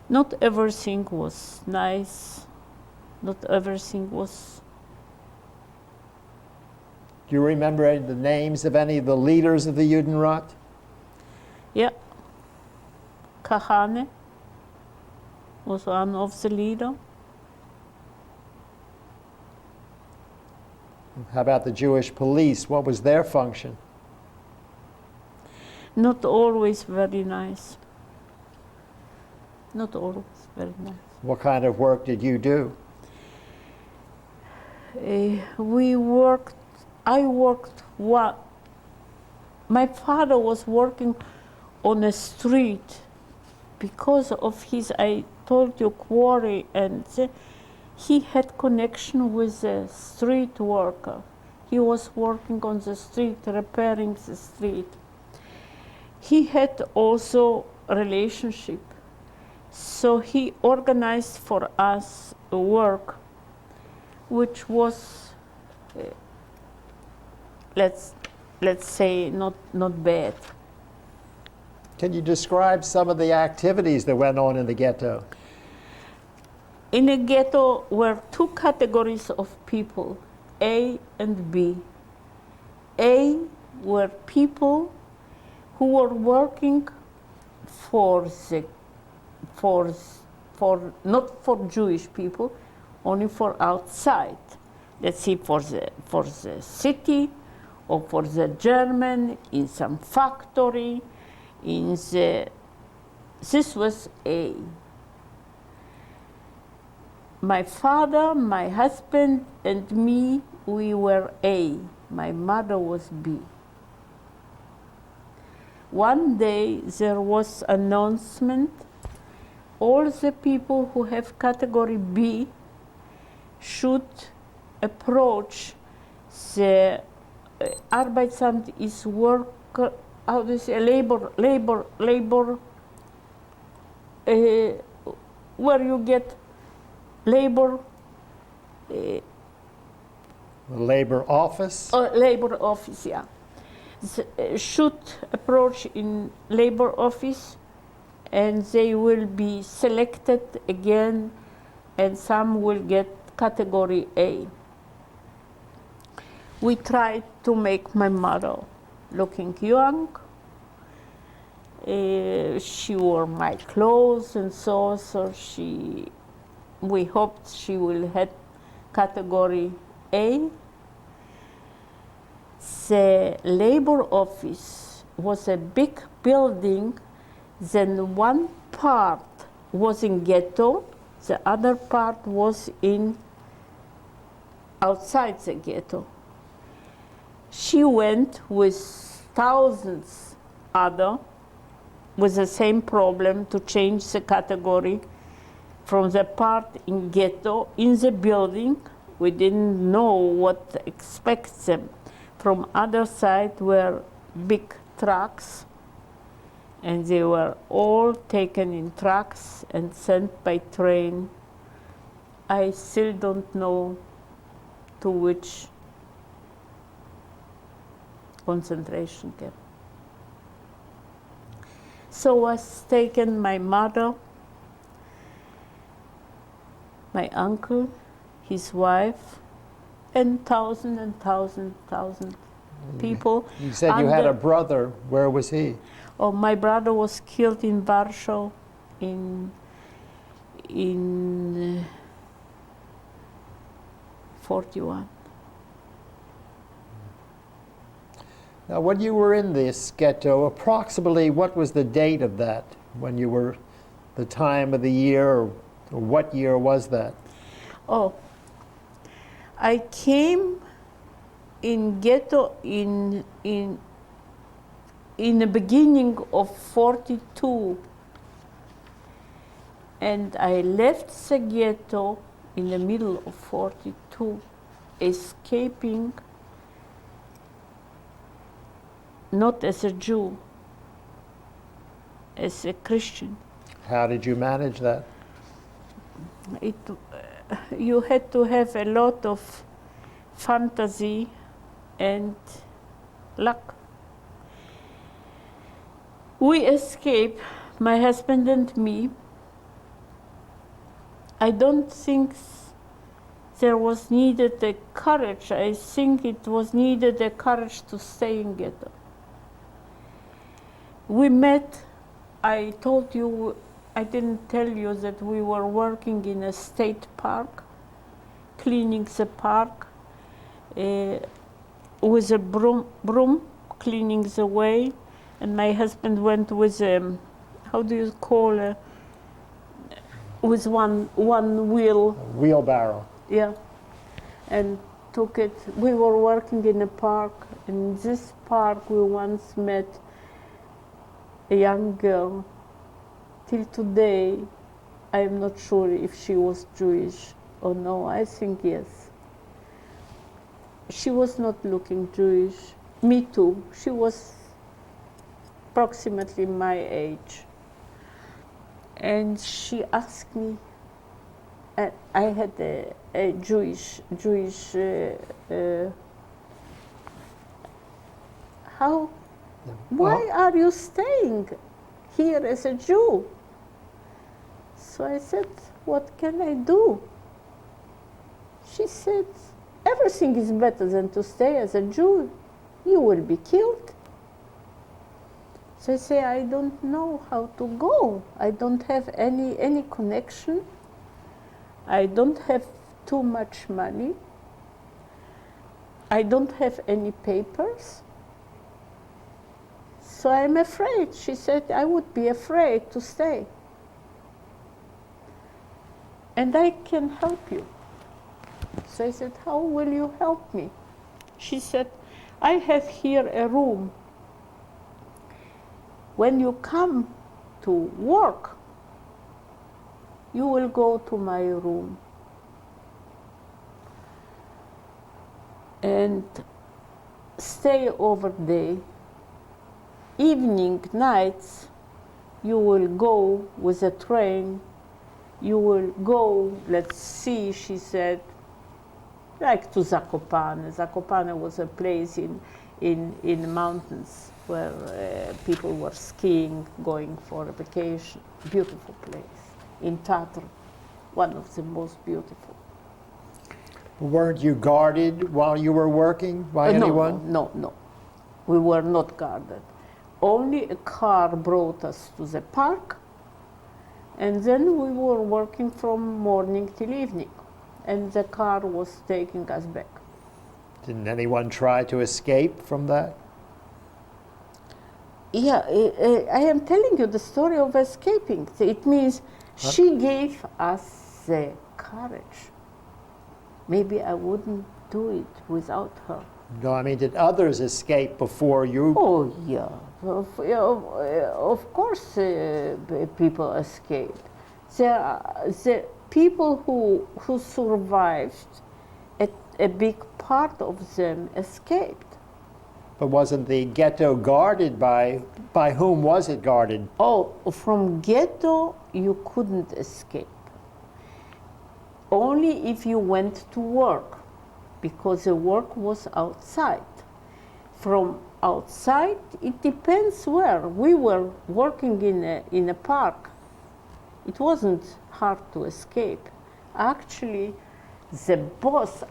not everything was nice, not everything was. Do you remember any of the names of any of the leaders of the Judenrat? Yeah, Kahane was one of the leaders. How about the Jewish police? What was their function? Not always very nice. Not always very nice. What kind of work did you do? I worked, my father was working on a street because of his, I told you, quarry, and he had connection with a street worker. He was working on the street, repairing the street. He had also a relationship. So he organized for us a work which was, let's say, not bad. Can you describe some of the activities that went on in the ghetto? In a ghetto were two categories of people, A and B. A were people who were working for not for Jewish people, only for outside. Let's see, for the city, or for the German in some factory. This was A. My father, my husband, and me, we were A. My mother was B. One day there was announcement, all the people who have category B should approach the Arbeitsamt is worker, how do you say, labor, where you get labor. Labor office? Labor office, yeah. Should approach in labor office, and they will be selected again, and some will get category A. We tried to make my mother looking young. She wore my clothes and so we hoped she will have category A. The labor office was a big building. Then one part was in ghetto, the other part was outside the ghetto. She went with thousands other with the same problem to change the category from the part in ghetto in the building. We didn't know what expects them. From other side were big trucks, and they were all taken in trucks and sent by train. I still don't know to which concentration camp. So was taken my mother, my uncle, his wife, and thousand people. You said you had a brother. Where was he? Oh, my brother was killed in Warsaw in 41. Now, when you were in this ghetto, approximately what was the date of that? When you were, the time of the year, or what year was that? Oh, I came in ghetto in the beginning of 42, and I left the ghetto in the middle of 42, escaping not as a Jew, as a Christian. How did you manage that? You had to have a lot of fantasy and luck. We escaped, my husband and me. I don't think there was needed a courage. I think it was needed a courage to stay in ghetto. We met, I told you, I didn't tell you that we were working in a state park, cleaning the park with a broom, cleaning the way, and my husband went with how do you call with one wheel. A wheelbarrow. Yeah, and took it. We were working in a park. In this park, we once met a young girl. Till today, I am not sure if she was Jewish or no. I think yes. she was not looking Jewish. Me too. She was approximately my age. And she asked me, I had a Jewish, why are you staying here as a Jew? So I said, what can I do? She said, everything is better than to stay as a Jew. You will be killed. So I say, I don't know how to go. I don't have any connection. I don't have too much money. I don't have any papers. So I'm afraid. She said, I would be afraid to stay. And I can help you. So I said, how will you help me? She said, I have here a room. When you come to work, you will go to my room. And stay over day. Evening, nights, you will go with a train. You will go, let's see, she said, like to Zakopane. Zakopane was a place in the mountains where people were skiing, going for a vacation. Beautiful place. In Tatr, one of the most beautiful. Weren't you guarded while you were working by anyone? No. We were not guarded. Only a car brought us to the park, and then we were working from morning till evening, and the car was taking us back. Didn't anyone try to escape from that? Yeah, I am telling you the story of escaping. It means she gave us the courage. Maybe I wouldn't do it without her. No, I mean, did others escape before you? Oh, yeah. Of course, people escaped. The people who survived, a big part of them escaped. But wasn't the ghetto guarded by whom was it guarded? Oh, from ghetto, you couldn't escape. Only if you went to work, because the work was outside. From outside, it depends where. We were working in a park. It wasn't hard to escape. Actually,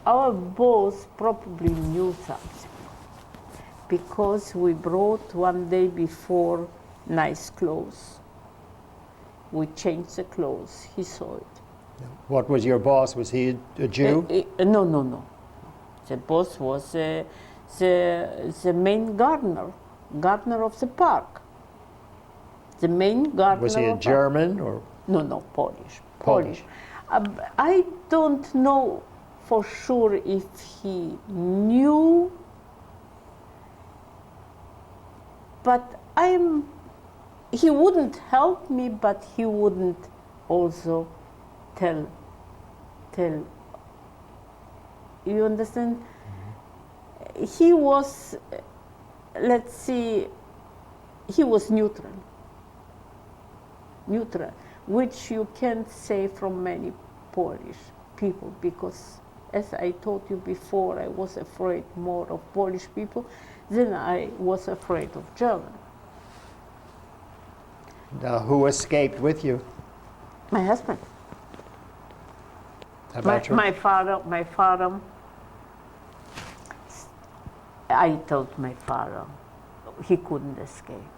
our boss probably knew something, because we brought one day before nice clothes. We changed the clothes. He saw it. What was your boss? Was he a Jew? No. The boss was the main gardener of the park. The main gardener. Was he a German or? No, Polish. I don't know for sure if he knew, but he wouldn't help me, but he wouldn't also tell. You understand? Mm-hmm. He was, let's see, he was neutral, which you can't say from many Polish people, because as I told you before, I was afraid more of Polish people than I was afraid of German. Now, who escaped with you? My husband. My father. I told my father he couldn't escape.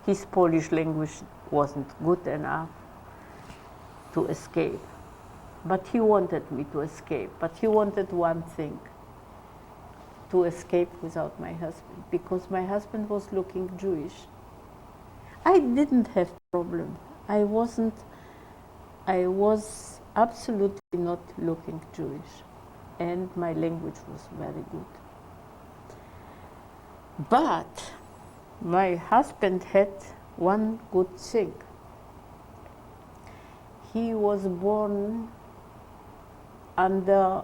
His Polish language wasn't good enough to escape. But he wanted me to escape. But he wanted one thing, to escape without my husband, because my husband was looking Jewish. I didn't have problem. I was absolutely not looking Jewish, and my language was very good. But my husband had one good thing. He was born under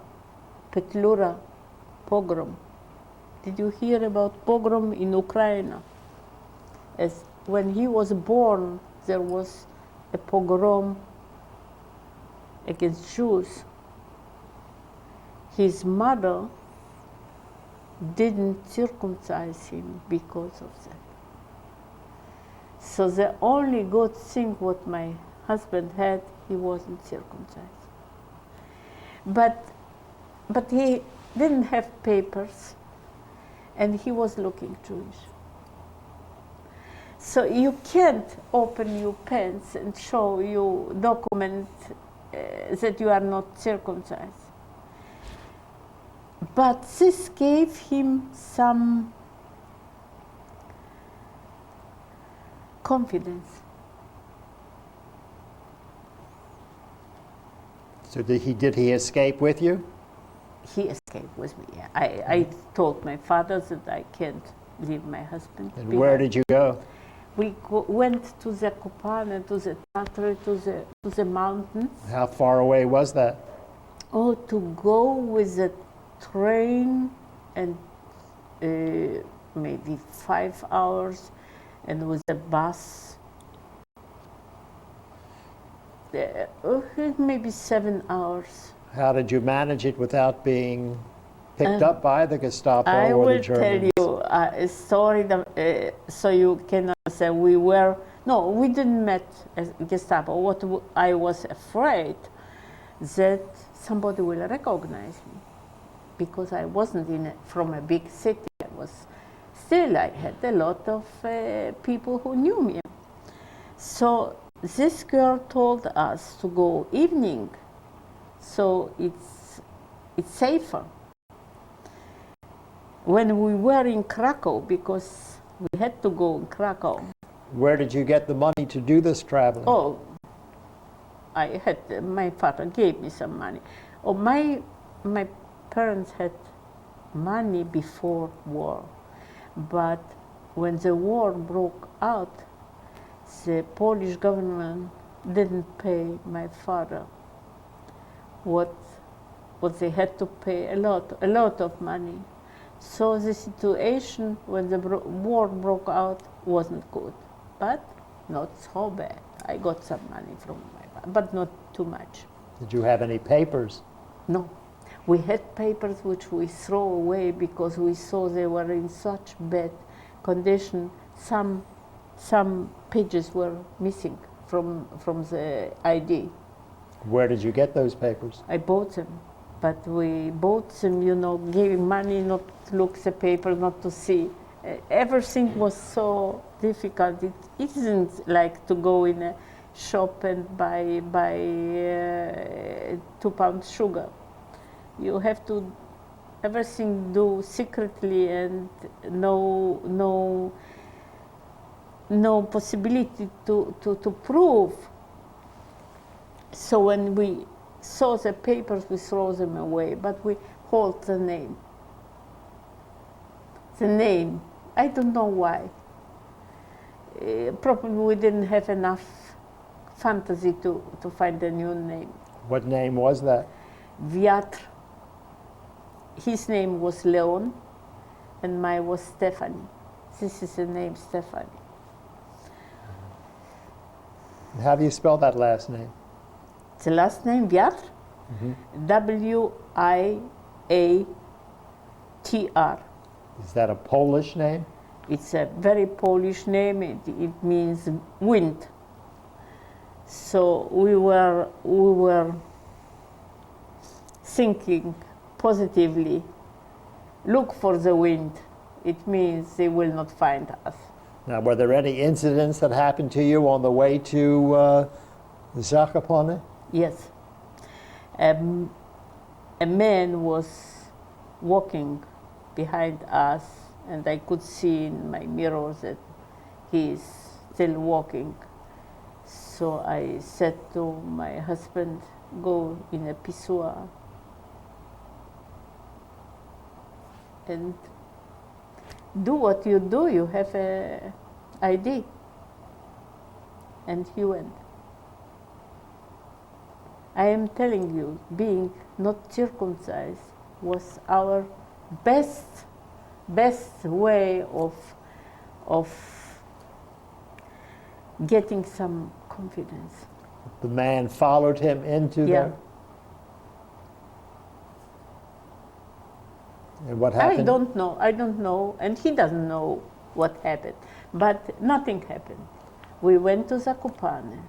Petlura pogrom. Did you hear about pogrom in Ukraine? As when he was born, there was a pogrom against Jews. His mother didn't circumcise him because of that. So the only good thing what my husband had, he wasn't circumcised. But he didn't have papers, and he was looking Jewish. So you can't open your pants and show you document that you are not circumcised. But this gave him some confidence. So did he escape with you? He escaped with me. I told my father that I can't leave my husband. And where did you go? We went to the Kopane, to the Tatry, to the mountains. How far away was that? Oh, to go with the train and maybe 5 hours, and with the bus maybe 7 hours. How did you manage it without being picked up by the Gestapo I or the will Germans? tell you a story that, so you can say we didn't met as Gestapo. I was afraid that somebody will recognize me, because I wasn't from a big city. I had a lot of people who knew me. So this girl told us to go evening, so it's safer. When we were in Krakow, because we had to go in Krakow. Where did you get the money to do this traveling? Oh, my father gave me some money. Oh, my parents had money before war, but when the war broke out, the Polish government didn't pay my father what they had to pay, a lot of money. So the situation when the war broke out wasn't good, but not so bad. I got some money from my father, but not too much. Did you have any papers? No. We had papers which we throw away because we saw they were in such bad condition. Some pages were missing from the ID. Where did you get those papers? I bought them, but we bought them, giving money not to look the paper, not to see. Everything was so difficult. It isn't like to go in a shop and buy 2 pounds sugar. You have to everything do secretly, and no possibility to prove. So when we saw the papers, we throw them away, but we hold the name. The name, I don't know why. Probably we didn't have enough fantasy to find a new name. What name was that? Viatr. His name was Leon, and mine was Stephanie. This is the name Stephanie. How do you spell that last name? The last name, Viatr, W-I-A-T-R. Is that a Polish name? It's a very Polish name. It means wind. So we were thinking positively. Look for the wind. It means they will not find us. Now, were there any incidents that happened to you on the way to Zakopane? Yes. A man was walking behind us, and I could see in my mirror that he is still walking. So I said to my husband, go in a pissoir and do what you do. You have a ID. And he went. I am telling you, being not circumcised was our best way of getting some confidence. The man followed him into there? And what happened? I don't know, and he doesn't know what happened, but nothing happened. We went to Zakopane.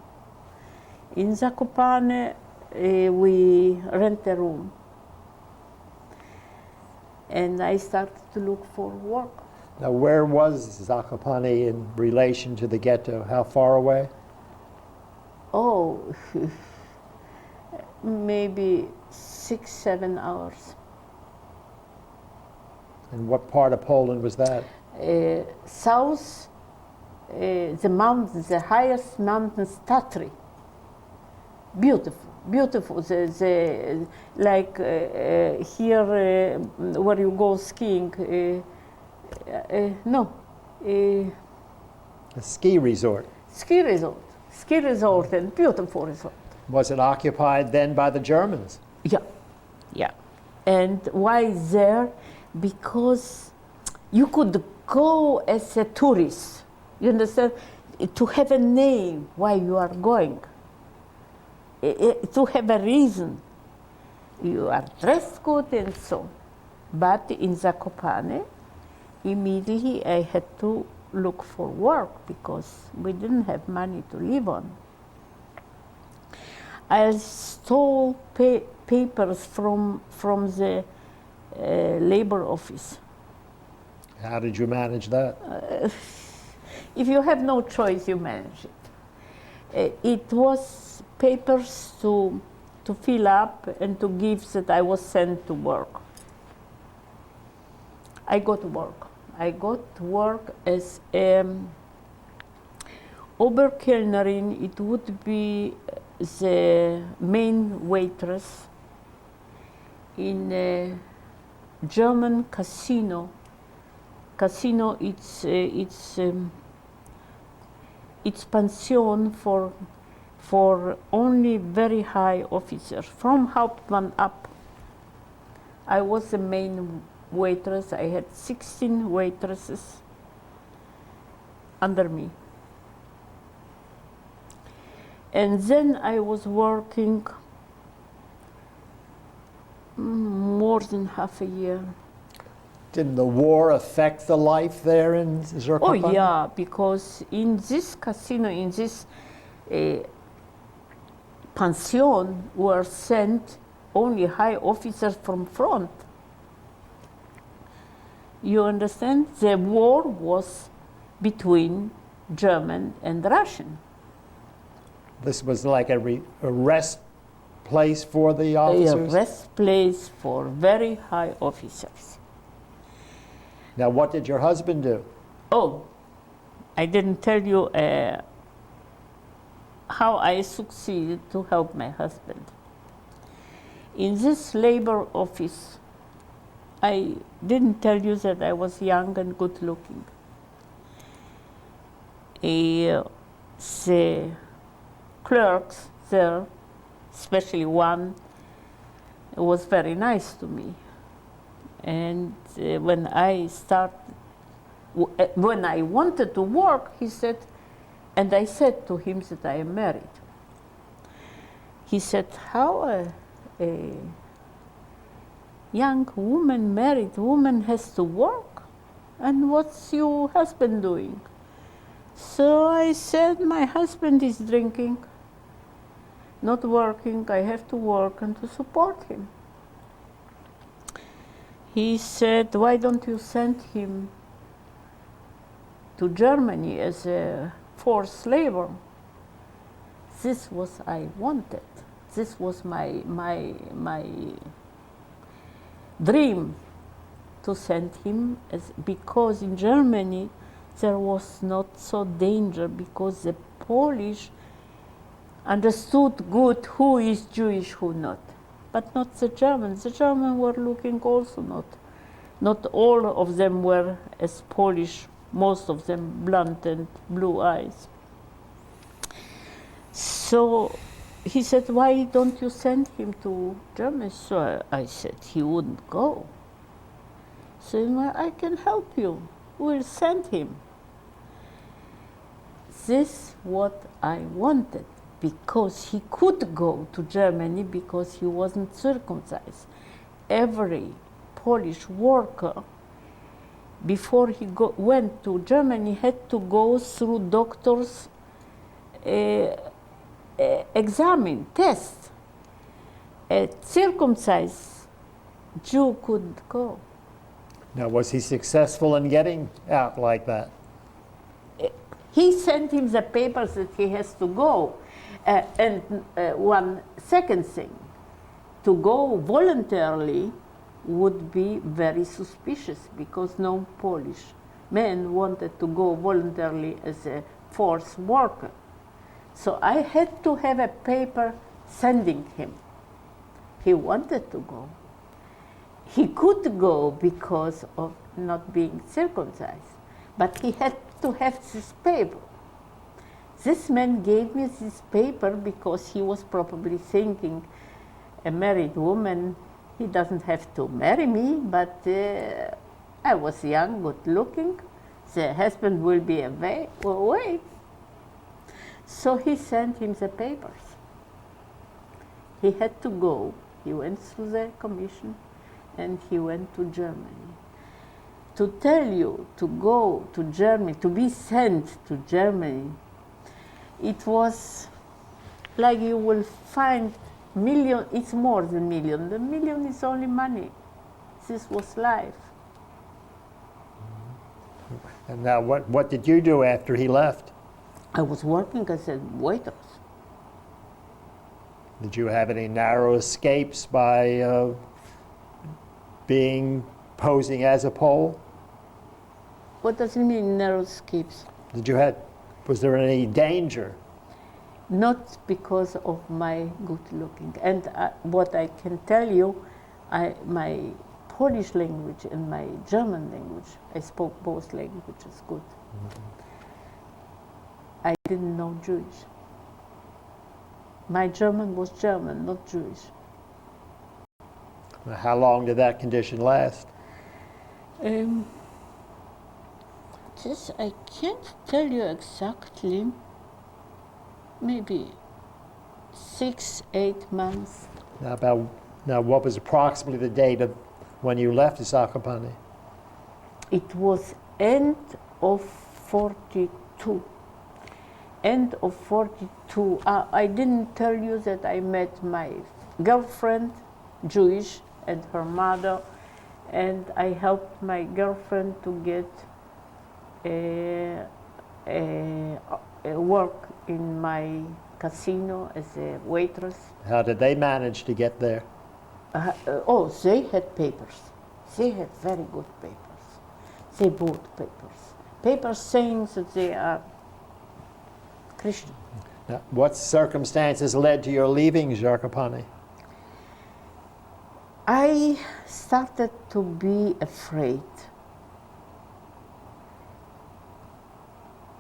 In Zakopane, we rent a room, and I started to look for work. Now, where was Zakopane in relation to the ghetto? How far away? Oh, maybe 6-7 hours. And what part of Poland was that? South, the mountains, the highest mountains, Tatry. Beautiful, beautiful. Like here, where you go skiing. A ski resort. Ski resort, and beautiful resort. Was it occupied then by the Germans? Yeah. And why there? Because you could go as a tourist, you understand, to have a name why you are going, to have a reason. You are dressed good and so. But in Zakopane, immediately I had to look for work because we didn't have money to live on. I stole papers from the labor office. How did you manage that? If you have no choice, you manage it. It was papers to fill up and to give that I was sent to work. I got to work. I got to work as Oberkellnerin. It would be the main waitress in a German casino. Casino, it's pension for only very high officers, from Hauptmann up. I was the main waitress. I had 16 waitresses under me. And then I was working more than half a year. Didn't the war affect the life there in Zakopane? Oh yeah, because in this casino, in this pension, were sent only high officers from front. You understand? The war was between German and Russian. This was like a rest place for the officers? A rest place for very high officers. Now, what did your husband do? Oh, I didn't tell you how I succeeded to help my husband. In this labor office, I didn't tell you that I was young and good looking. The clerks there, especially one, was very nice to me. And when I wanted to work, he said, and I said to him that I am married. He said, how a young woman, married woman, has to work? And what's your husband doing? So I said, my husband is drinking, not working. I have to work and to support him. He said, why don't you send him to Germany as a forced labor? This was I wanted. This was my dream, to send him, because in Germany there was not so danger, because the Polish understood good who is Jewish, who not. But not the Germans. The Germans were looking also not all of them were as Polish, most of them blonde and blue eyes. So he said, why don't you send him to Germany? So I said, he wouldn't go. So well, I can help you. We'll send him. This what I wanted, because he could go to Germany because he wasn't circumcised. Every Polish worker, before he went to Germany, had to go through doctors' examine, test. A circumcised Jew couldn't go. Now, was he successful in getting out like that? He sent him the papers that he has to go. And one second thing, to go voluntarily would be very suspicious, because no Polish man wanted to go voluntarily as a forced worker. So I had to have a paper sending him. He wanted to go. He could go because of not being circumcised, but he had to have this paper. This man gave me this paper because he was probably thinking, a married woman, he doesn't have to marry me, but I was young, good looking, the husband will be away. So he sent him the papers. He had to go. He went through the commission and he went to Germany. To tell you to go to Germany, to be sent to Germany, it was like you will find million, it's more than million. The million is only money. This was life. And now what did you do after he left? I was working as a waitress. Did you have any narrow escapes by posing as a Pole? What does it mean, narrow escapes? Was there any danger? Not because of my good looking. And what I can tell you, my Polish language and my German language, I spoke both languages good. Mm-hmm. I didn't know Jewish. My German was German, not Jewish. How long did that condition last? This I can't tell you exactly. Maybe 6-8 months. Now, what was approximately the date of when you left the Zakopane? It was end of 42. End of 42. I didn't tell you that I met my girlfriend, Jewish, and her mother, and I helped my girlfriend to get a work in my casino as a waitress. How did they manage to get there? They had papers. They had very good papers. They bought papers. Papers saying that they are Christian. Now, what circumstances led to your leaving Zakopane? I started to be afraid.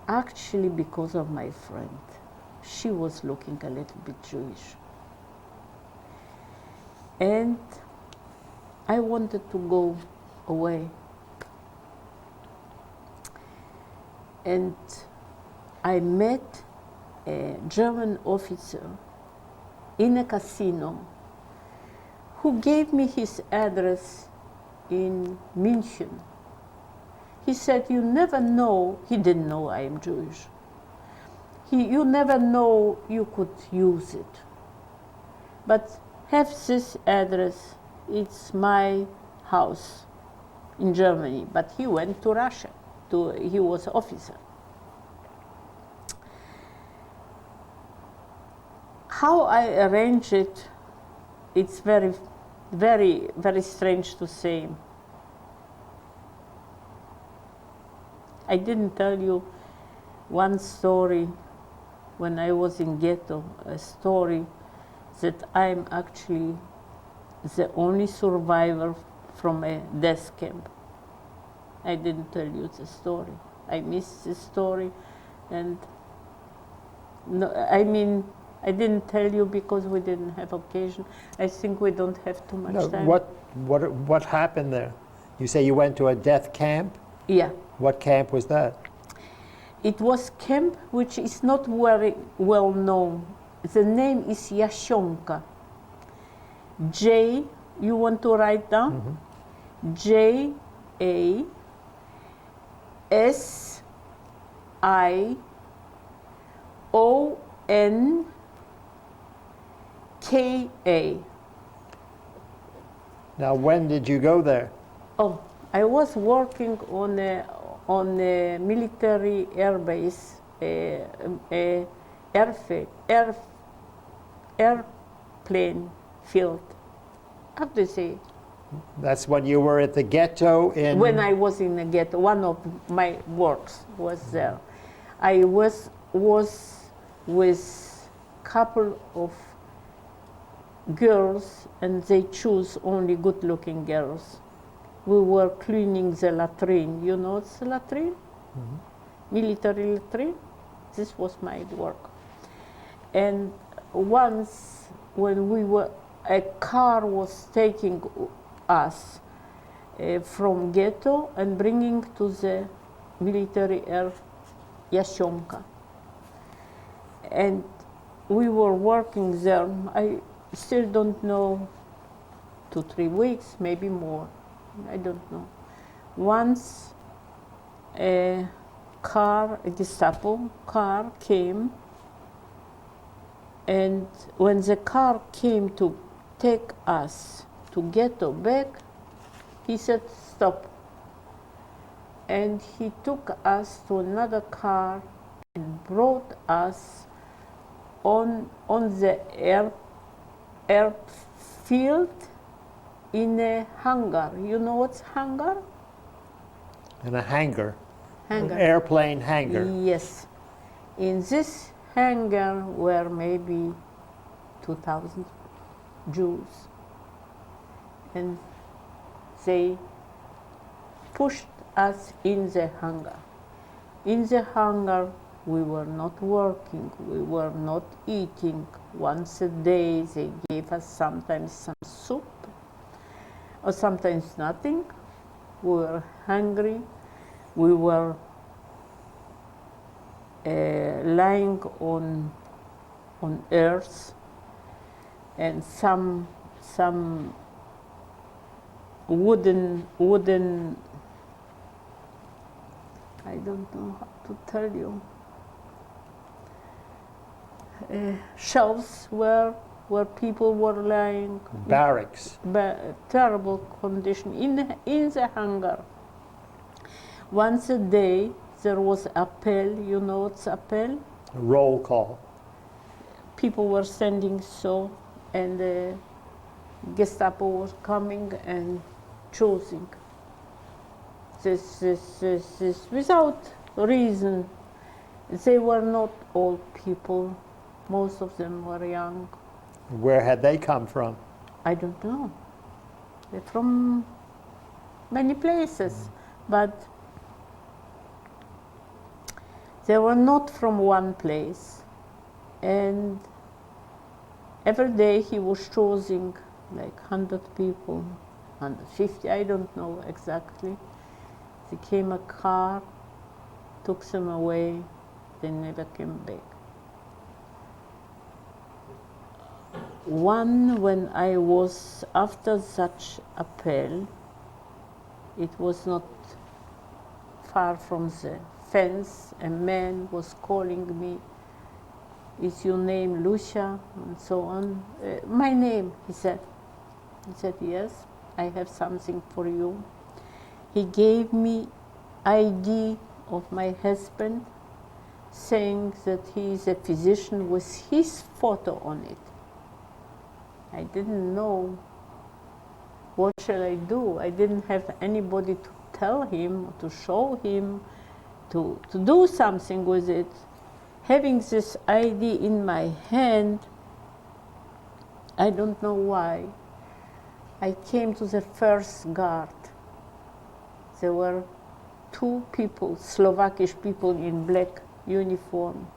Actually, because of my friend. She was looking a little bit Jewish. And I wanted to go away. And I met a German officer in a casino who gave me his address in München. He said, you never know, he didn't know I am Jewish. You never know you could use it. But have this address, it's my house in Germany. But he went to Russia, he was officer. How I arranged it, it's very, very, very strange to say. I didn't tell you one story when I was in ghetto, a story that I'm actually the only survivor from a death camp. I didn't tell you the story. I missed the story, and no, I mean, I didn't tell you because we didn't have occasion. I think we don't have too much No, time. what happened there? You say you went to a death camp? Yeah. What camp was that? It was camp which is not very well known. The name is Yashonka. J, you want to write down? J-A-S-I-O-N-K-A. Now, when did you go there? Oh, I was working on a military air base, airplane field. How do you say? That's when you were at the ghetto in... When I was in the ghetto, one of my works was there. I was with couple of girls, and they choose only good-looking girls. We were cleaning the latrine. You know the latrine? Military latrine. This was my work. And once, when a car was taking us from ghetto and bringing to the military air Yashonka. And we were working there. I still don't know, 2-3 weeks, maybe more. I don't know. Once a Gestapo car came, and when the car came to take us to ghetto back, he said, stop. And he took us to another car and brought us on the airfield in a hangar. You know what's hangar? In a hangar. Hangar. An airplane hangar. Yes. In this hangar were maybe 2,000 Jews. And they pushed us in the hangar. In the hangar, we were not working, we were not eating. Once a day, they gave us sometimes some soup, or sometimes nothing. We were hungry. We were lying on earth, and some wooden, I don't know how to tell you, shelves where people were lying. Barracks. Terrible condition in the hangar. Once a day there was appel. You know what's appel? Roll call. People were standing so, and the Gestapo was coming and choosing. This without reason. They were not old people. Most of them were young. Where had they come from? I don't know. They're from many places, but they were not from one place. And every day he was choosing like 100 people, 150, I don't know exactly. There came a car, took them away, they never came back. When I was after such appel, it was not far from the fence, a man was calling me, is your name Lusha, and so on. My name, he said. He said, yes, I have something for you. He gave me ID of my husband, saying that he is a physician with his photo on it. I didn't know what shall I do. I didn't have anybody to tell him, to show him, to do something with it. Having this ID in my hand, I don't know why, I came to the first guard. There were 2 people, Slovakish people in black uniform.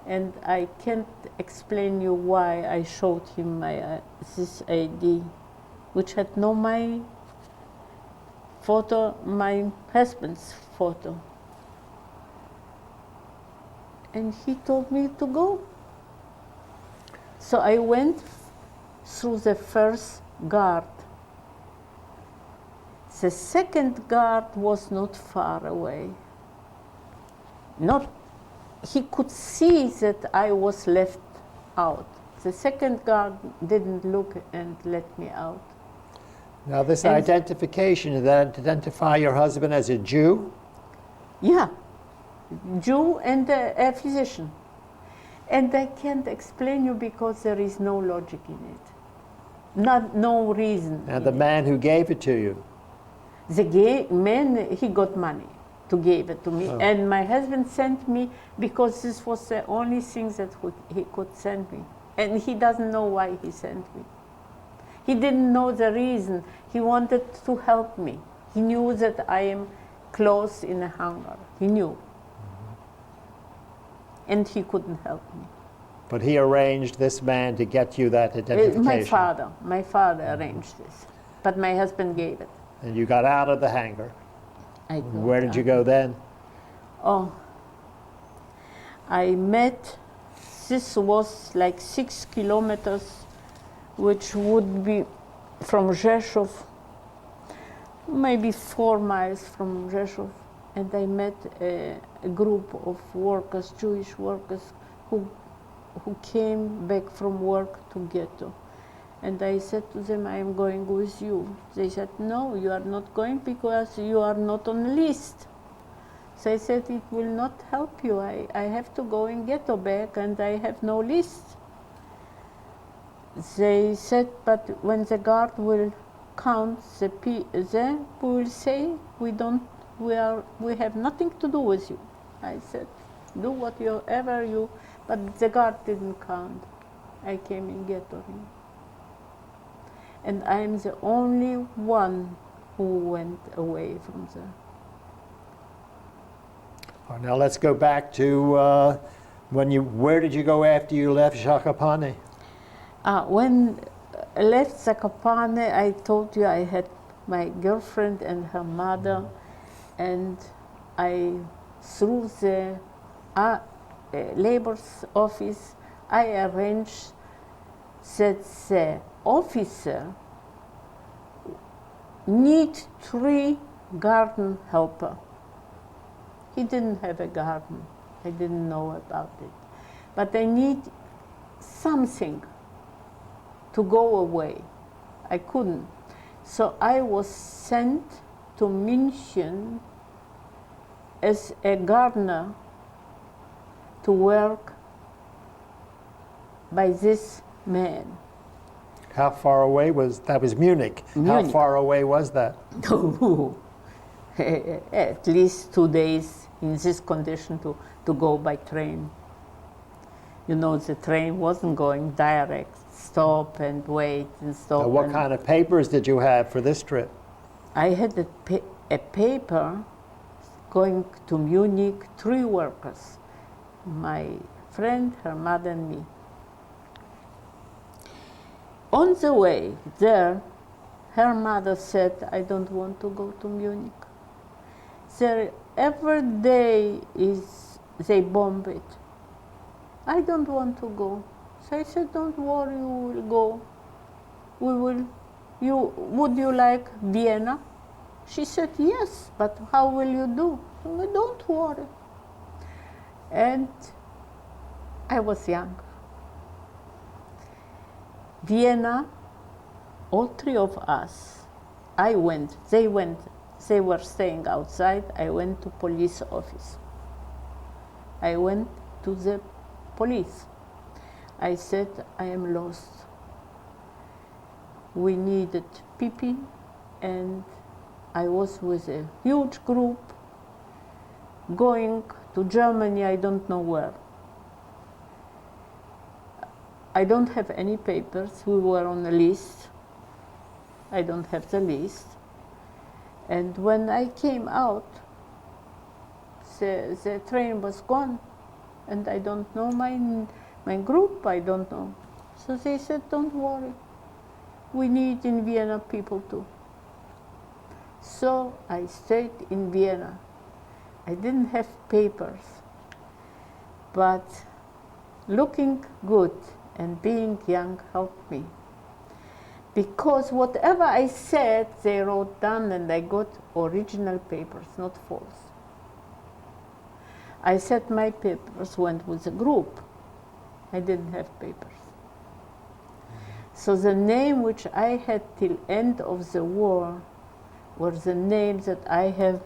And I can't explain you why I showed him my this ID, which had no my photo, my husband's photo. And he told me to go. So I went through the first guard. The second guard was not far away. He could see that I was left out. The second guard didn't look and let me out. Now this And- identification, did that identify your husband as a Jew? Yeah, Jew and a physician. And I can't explain you because there is no logic in it. No reason. And in the it. man who gave it to you? The man, he got money to give it to me. Oh. And my husband sent me because this was the only thing that he could send me. And he doesn't know why he sent me. He didn't know the reason. He wanted to help me. He knew that I am close in a hunger. He knew. And he couldn't help me. But he arranged this man to get you that identification. My father arranged this. But my husband gave it. And you got out of the hangar. I got Where did you out. go then? Oh, I met, this was like 6 kilometers, which would be from Rzeszów, maybe 4 miles from Rzeszów. And I met a group of workers, Jewish workers, who came back from work to ghetto. And I said to them, I am going with you. They said, no, you are not going because you are not on the list. So I said, it will not help you. I have to go in ghetto back and I have no list. They said, but when the guard will count they will say, we have nothing to do with you. I said, do whatever you, but the guard didn't count. I came in ghetto. And I am the only one who went away from there. Oh, now let's go back to where did you go after you left Zakopane? When I left Zakopane, I told you I had my girlfriend and her mother, and through the labor's office, I arranged that the officer need 3 garden helper. He didn't have a garden. I didn't know about it. But I need something to go away. I couldn't. So I was sent to München as a gardener to work by this man. How far away was that? Was Munich. How Munich. far away was that? At least 2 days in this condition to go by train. You know, the train wasn't going direct, stop and wait and stop. Now, what and kind of papers did you have for this trip? I had a paper going to Munich, 3 workers, my friend, her mother and me. On the way there, her mother said, I don't want to go to Munich. There, every day they bomb it. I don't want to go. So I said, don't worry, we will go. Would you like Vienna? She said, yes, but how will you do? I said, don't worry. And I was young. Vienna, all 3 of us, they were staying outside. I went to police office. I went to the police. I said, I am lost. We needed pee-pee, and I was with a huge group going to Germany, I don't know where. I don't have any papers. We were on a list. I don't have the list. And when I came out, the train was gone. and I don't know my group, I don't know. So they said, don't worry, we need in Vienna people too. So I stayed in Vienna. I didn't have papers, but looking good and being young helped me. Because whatever I said, they wrote down, and I got original papers, not false. I said my papers went with a group. I didn't have papers. So the name which I had till end of the war were the names that I have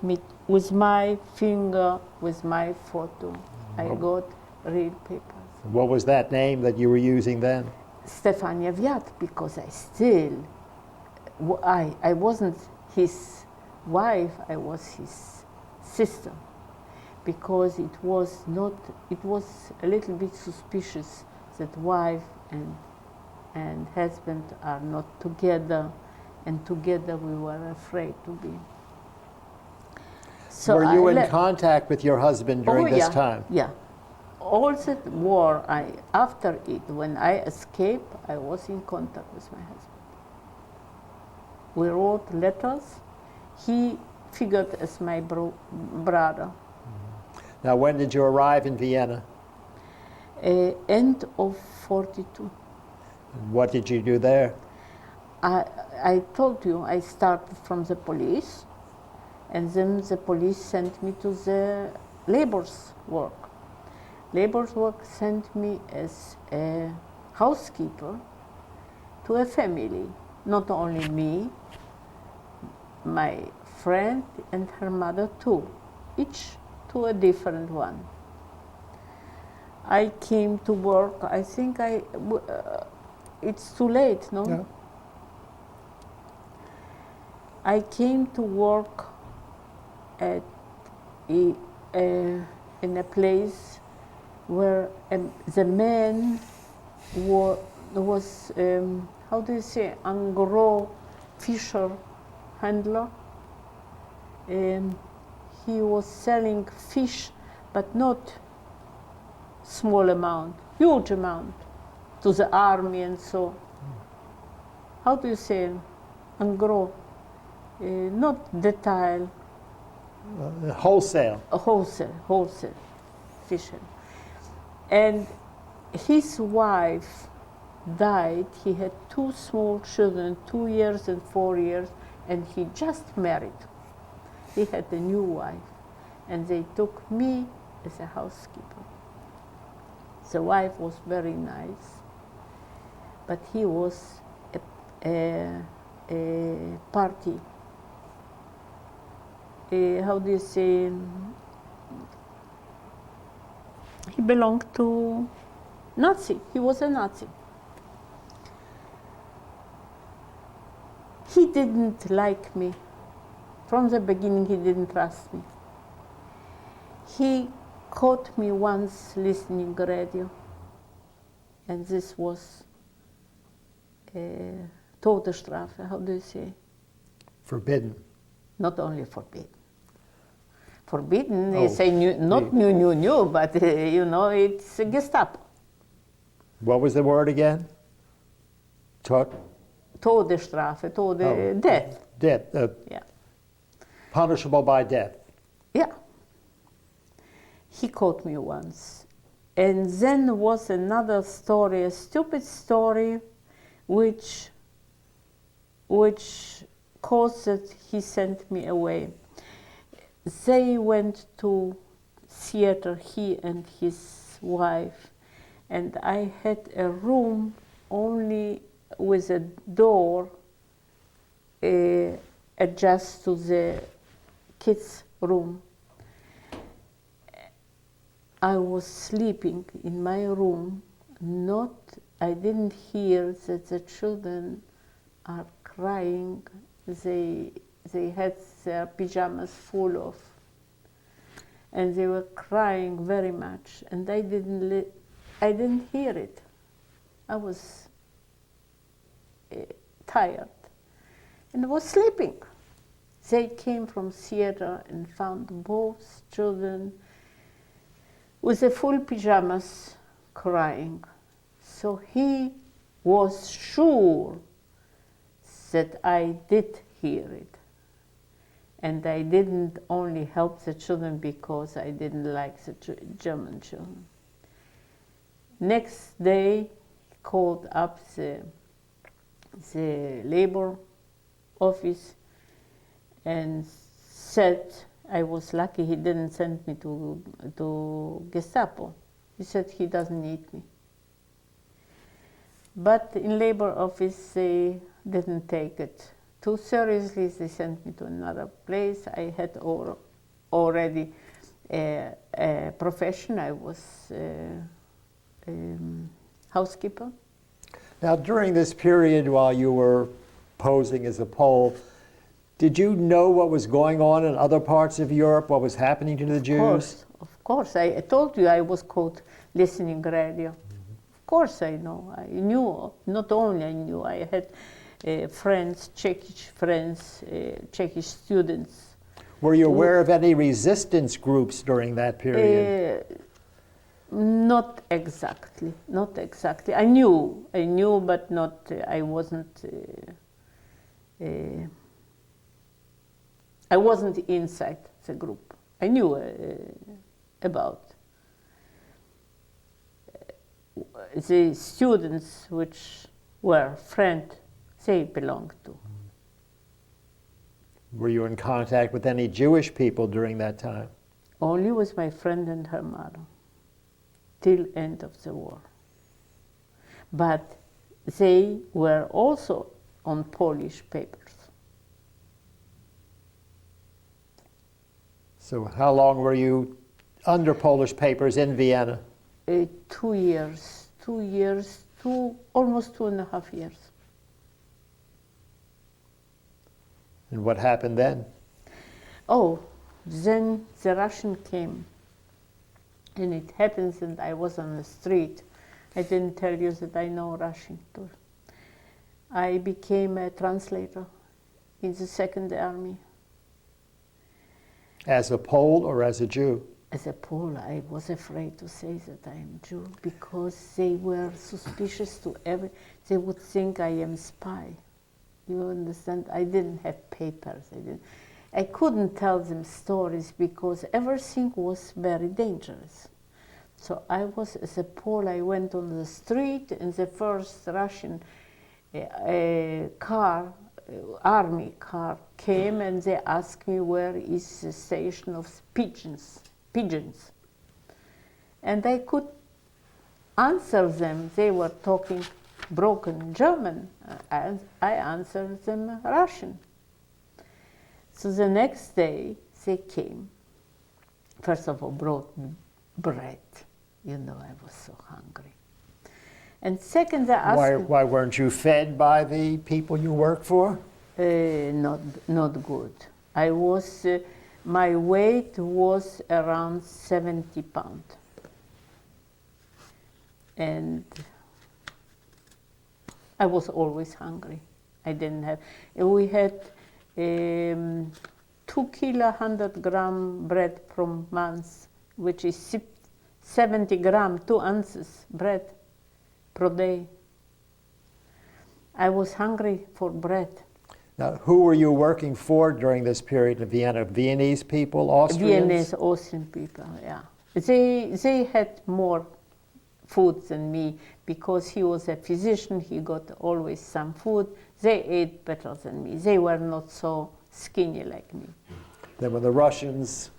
with my finger, with my photo. I got real papers. What was that name that you were using then? Stefania Viat, because I wasn't his wife, I was his sister. Because it was a little bit suspicious that wife and husband are not together, and together we were afraid to be. So were you in contact with your husband during this time? Yeah. All that war, after it, when I escaped, I was in contact with my husband. We wrote letters. He figured as my brother. Now, when did you arrive in Vienna? End of 42. What did you do there? I told you I started from the police, and then the police sent me to the labor's work. Labor's work sent me as a housekeeper to a family, not only me, my friend and her mother too, each to a different one. I came to work, I think it's too late, no? No. I came to work in a place where the man was, how do you say, angro fisher handler. He was selling fish, but not small amount, huge amount, to the army and so. How do you say, angro? Not detail. Wholesale. Wholesale fishing. And his wife died. He had 2 small children, 2 years and 4 years, and he just married. He had a new wife, and they took me as a housekeeper. The wife was very nice, but he was a party. How do you say? He belonged to Nazi. He was a Nazi. He didn't like me. From the beginning, he didn't trust me. He caught me once listening radio, and this was Todesstrafe. How do you say? Forbidden. Not only forbidden. Forbidden, they say new, but it's Gestapo. What was the word again? Todesstrafe, death. Death. Yeah. Punishable by death. Yeah. He caught me once. And then was another story, a stupid story, which caused that he sent me away. They went to theater, he and his wife, and I had a room only with a door adjust to the kids' room. I was sleeping in my room, I didn't hear that the children are crying. They had their pajamas full of, and they were crying very much, and I didn't hear it. I was tired, and I was sleeping. They came from theater and found both children with a full pajamas, crying. So he was sure that I did hear it. And I didn't only help the children because I didn't like the German children. Next day, he called up the labor office and said I was lucky he didn't send me to Gestapo. He said he doesn't need me. But in labor office they didn't take it too seriously. They sent me to another place. I had already a profession. I was housekeeper. Now, during this period while you were posing as a Pole, did you know what was going on in other parts of Europe, what was happening to the Jews? Of course. I told you I was caught listening radio. Of course I know. I knew, not only I knew, I had friends, Czech students. Were you aware of any resistance groups during that period? Not exactly, not exactly. I knew, but not, I wasn't inside the group. I knew about the students which were friends, they belonged to. Were you in contact with any Jewish people during that time? Only with my friend and her mother, till end of the war. But they were also on Polish papers. So how long were you under Polish papers in Vienna? 2 years, almost 2.5 years. And what happened then? Oh, then the Russian came. And it happens that I was on the street. I didn't tell you that I know Russian too. I became a translator in the Second Army. As a Pole or as a Jew? As a Pole, I was afraid to say that I am Jew because they were suspicious to they would think I am spy. You understand? I didn't have papers. I couldn't tell them stories because everything was very dangerous. So I was, as a Pole, I went on the street and the first Russian army car came and they asked me where is the station of pigeons. And I could answer them. They were talking broken German, and I answered them Russian. So the next day they came. First of all, brought me bread. You know, I was so hungry. And second, they asked Why weren't you fed by the people you work for? Not good. I was, my weight was around 70 pounds. And I was always hungry. I didn't have, we had 2 kilo 100 gram bread per month, which is 70 gram, 2 ounces bread per day. I was hungry for bread. Now, who were you working for during this period in Vienna? Viennese people, Austrians? Viennese, Austrian people, yeah. They had more food than me because he was a physician, he got always some food. They ate better than me. They were not so skinny like me. Then when the Russians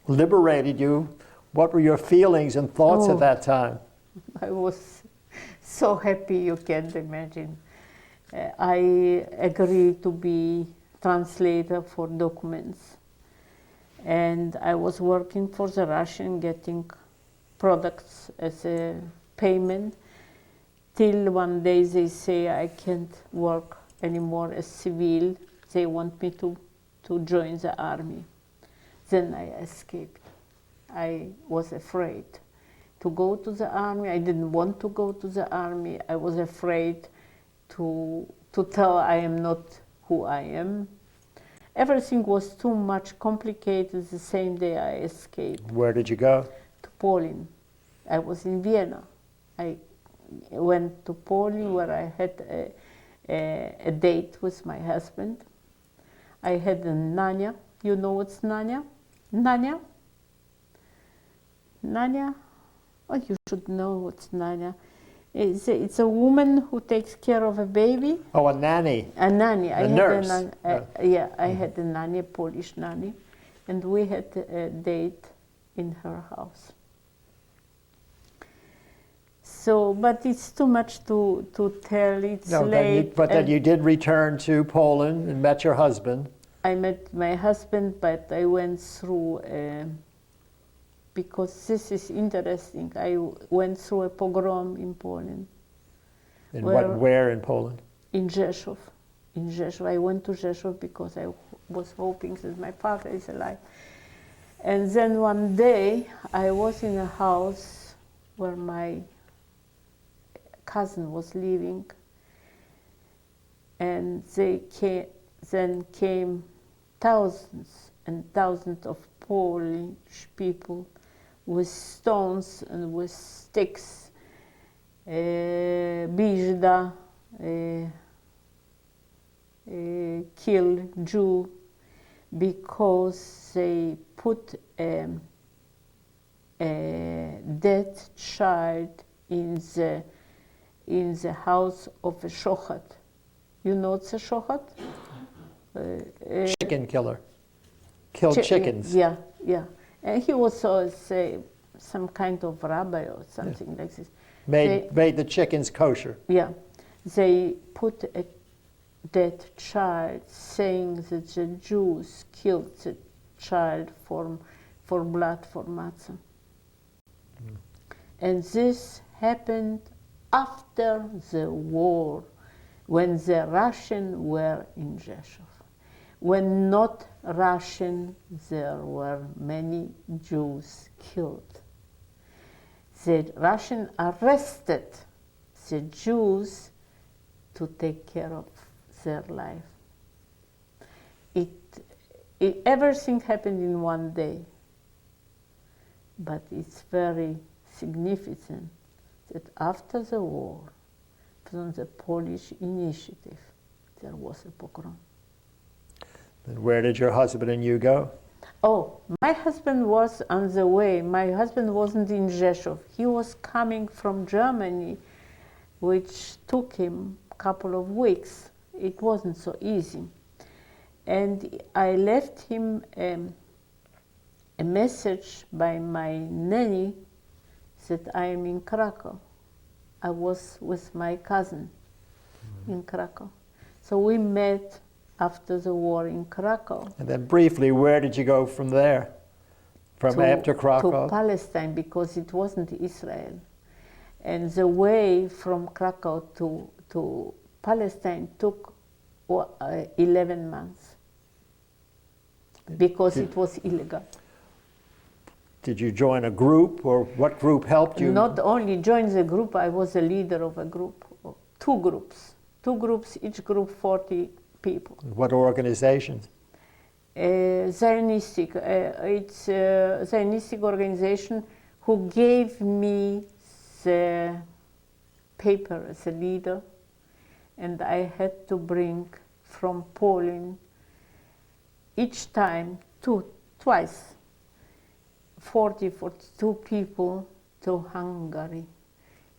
liberated you, what were your feelings and thoughts at that time? I was so happy you can't imagine. I agreed to be translator for documents. And I was working for the Russian, getting products as a payment, till one day they say I can't work anymore as civil. They want me to join the army. Then I escaped. I was afraid to go to the army. I didn't want to go to the army. I was afraid to tell I am not who I am. Everything was too much complicated. The same day I escaped. Where did you go? To Poland. I was in Vienna. I went to Poland where I had a date with my husband. I had a Nanya. You know what's Nanya? Nanya? Nanya? Oh, you should know what's Nanya. It's a woman who takes care of a baby. Oh, a nanny. A nanny. A nurse. Yeah, I had a nanny, a Polish nanny, and we had a date in her house. So, but it's too much to tell. It's late. Then you did return to Poland and met your husband. I met my husband, but I went through, because this is interesting, I went through a pogrom in Poland. Where in Poland? In Rzeszów. In Rzeszów. I went to Rzeszów because I was hoping that my father is alive. And then one day I was in a house where my cousin was living, and then came thousands and thousands of Polish people with stones and with sticks, bijda, kill Jew, because they put a dead child in the house of a shochet. You know what's a shochet? Chicken killer. Killed chickens. Yeah, yeah. And he was some kind of rabbi or something like this. Made the chickens kosher. Yeah. They put a dead child, saying that the Jews killed the child for blood, for matzah. And this happened after the war, when the Russians were in Rzeszów. When not Russian, there were many Jews killed. The Russians arrested the Jews to take care of their life. Everything happened in one day, but it's very significant that after the war, from the Polish initiative, there was a pogrom. And where did your husband and you go? Oh, my husband was on the way. My husband wasn't in Rzeszów. He was coming from Germany, which took him a couple of weeks. It wasn't so easy. And I left him a message by my nanny that I am in Krakow. I was with my cousin in Krakow. So we met after the war in Krakow. And then briefly, where did you go from there? After Krakow? To Palestine, because it wasn't Israel. And the way from Krakow to Palestine took 11 months, because it was illegal. Did you join a group, or what group helped you? Not only join the group, I was a leader of a group, two groups, each group 40 people. What organizations? Zionistic. It's a Zionistic organization who gave me the paper as a leader, and I had to bring from Poland each time, twice, 42 people to Hungary.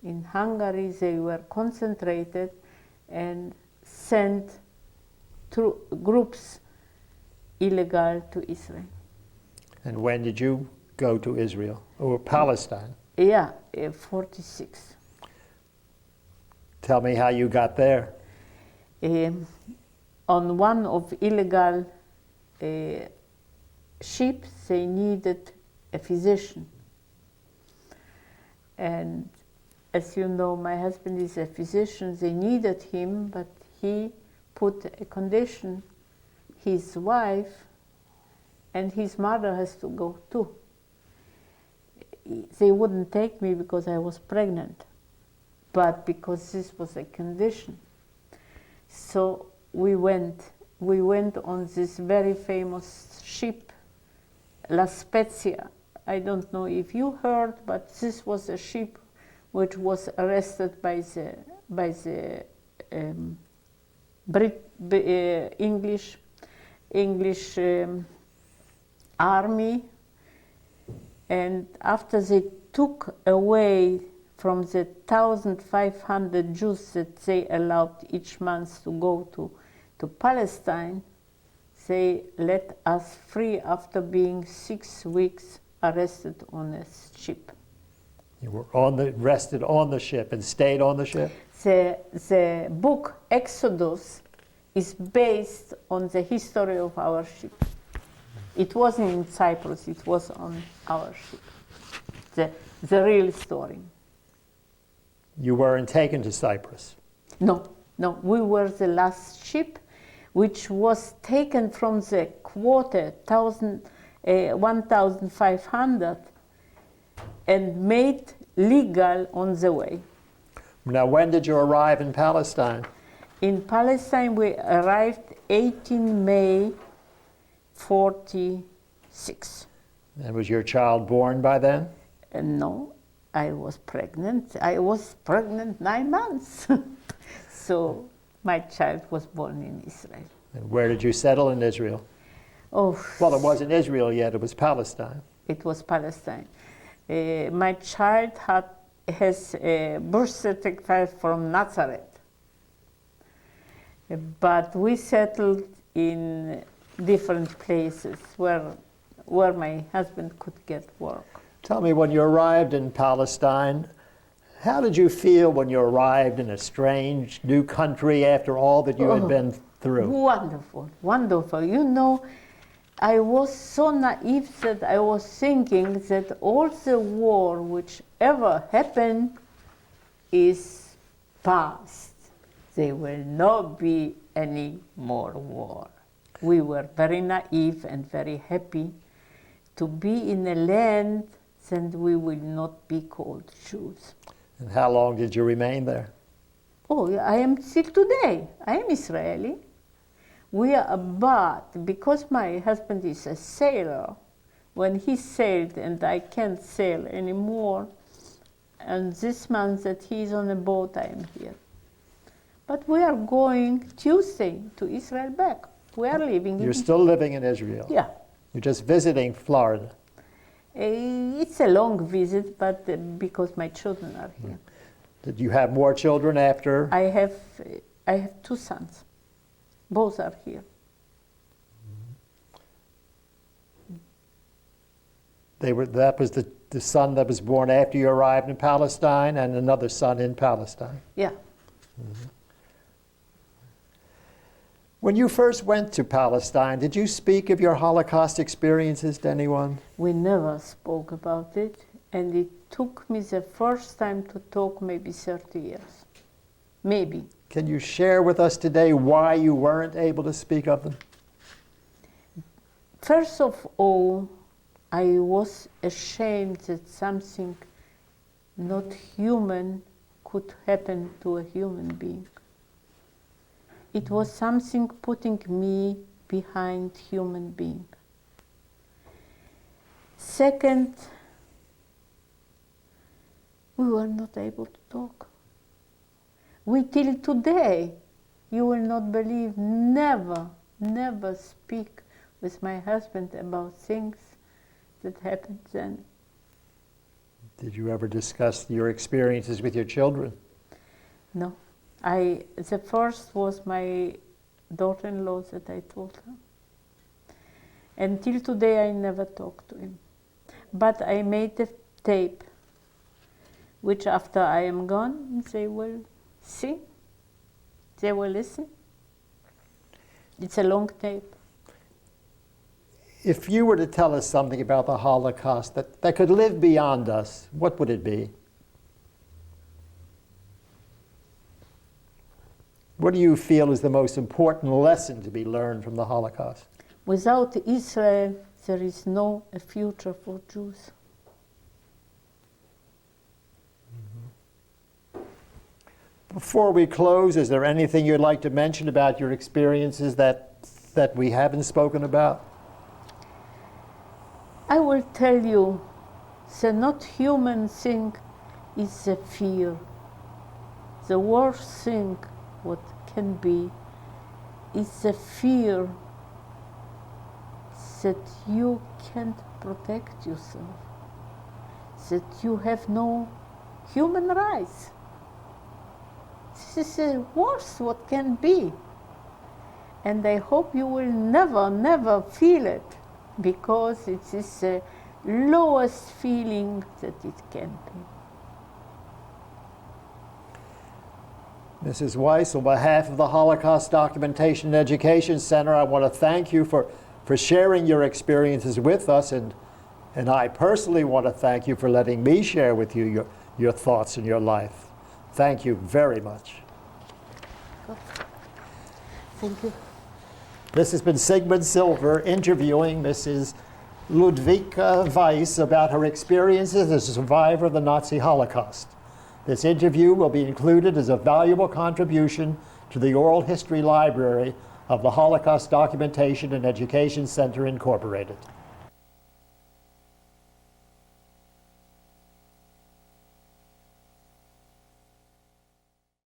In Hungary they were concentrated and sent through groups illegal to Israel. And when did you go to Israel or Palestine? Yeah, 46. Tell me how you got there. On one of illegal ships, they needed a physician. And as you know, my husband is a physician. They needed him, but he put a condition. His wife and his mother has to go too. They wouldn't take me because I was pregnant, but because this was a condition. So we went on this very famous ship, La Spezia, I don't know if you heard, but this was a ship which was arrested by the English army, and after they took away from the 1,500 Jews that they allowed each month to go to Palestine, they let us free after being 6 weeks arrested on a ship. You were arrested on the ship and stayed on the ship? The book Exodus is based on the history of our ship. It wasn't in Cyprus, it was on our ship. The real story. You weren't taken to Cyprus? No, we were the last ship which was taken from the quarter 1,500 and made legal on the way. Now, when did you arrive in Palestine? In Palestine, we arrived 18 May 46. And was your child born by then? No, I was pregnant. I was pregnant 9 months. So my child was born in Israel. And where did you settle in Israel? Oh, Well, it wasn't Israel yet, it was Palestine. it was Palestine. My child has a birth certificate from Nazareth. But we settled in different places where my husband could get work. Tell me, when you arrived in Palestine, how did you feel when you arrived in a strange new country after all that you had been through? Wonderful, wonderful. You know, I was so naive that I was thinking that all the war which ever happened is past. There will not be any more war. We were very naive and very happy to be in a land that we will not be called Jews. And how long did you remain there? Oh, I am still today. I am Israeli. But because my husband is a sailor, when he sailed and I can't sail anymore, and this month that he's on a boat, I am here. But we are going Tuesday to Israel back. We are living You're still living in Israel? Yeah. You're just visiting Florida? It's a long visit, but because my children are here. Did you have more children after? I have 2 sons. Both are here. That was the son that was born after you arrived in Palestine, and another son in Palestine? Yeah. Mm-hmm. When you first went to Palestine, did you speak of your Holocaust experiences to anyone? We never spoke about it, and it took me the first time to talk maybe 30 years. Maybe. Can you share with us today why you weren't able to speak of them? First of all, I was ashamed that something not human could happen to a human being. It was something putting me behind human being. Second, we were not able to talk. We till today, you will not believe, never speak with my husband about things that happened then. Did you ever discuss your experiences with your children? No. The first was my daughter-in-law that I told her. Until today I never talked to him. But I made a tape, which after I am gone, they will see, they will listen. It's a long tape. If you were to tell us something about the Holocaust that could live beyond us, what would it be? What do you feel is the most important lesson to be learned from the Holocaust? Without Israel, there is no future for Jews. Before we close, is there anything you'd like to mention about your experiences that we haven't spoken about? I will tell you The not human thing is the fear. The worst thing what can be is the fear that you can't protect yourself, that you have no human rights. This is the worst what can be. And I hope you will never, never feel it, because it is the lowest feeling that it can be. Mrs. Weiss, on behalf of the Holocaust Documentation and Education Center, I want to thank you for sharing your experiences with us, and I personally want to thank you for letting me share with you your thoughts and your life. Thank you very much. Thank you. This has been Sigmund Silver interviewing Mrs. Ludvicka Weiss about her experiences as a survivor of the Nazi Holocaust. This interview will be included as a valuable contribution to the Oral History Library of the Holocaust Documentation and Education Center, Incorporated.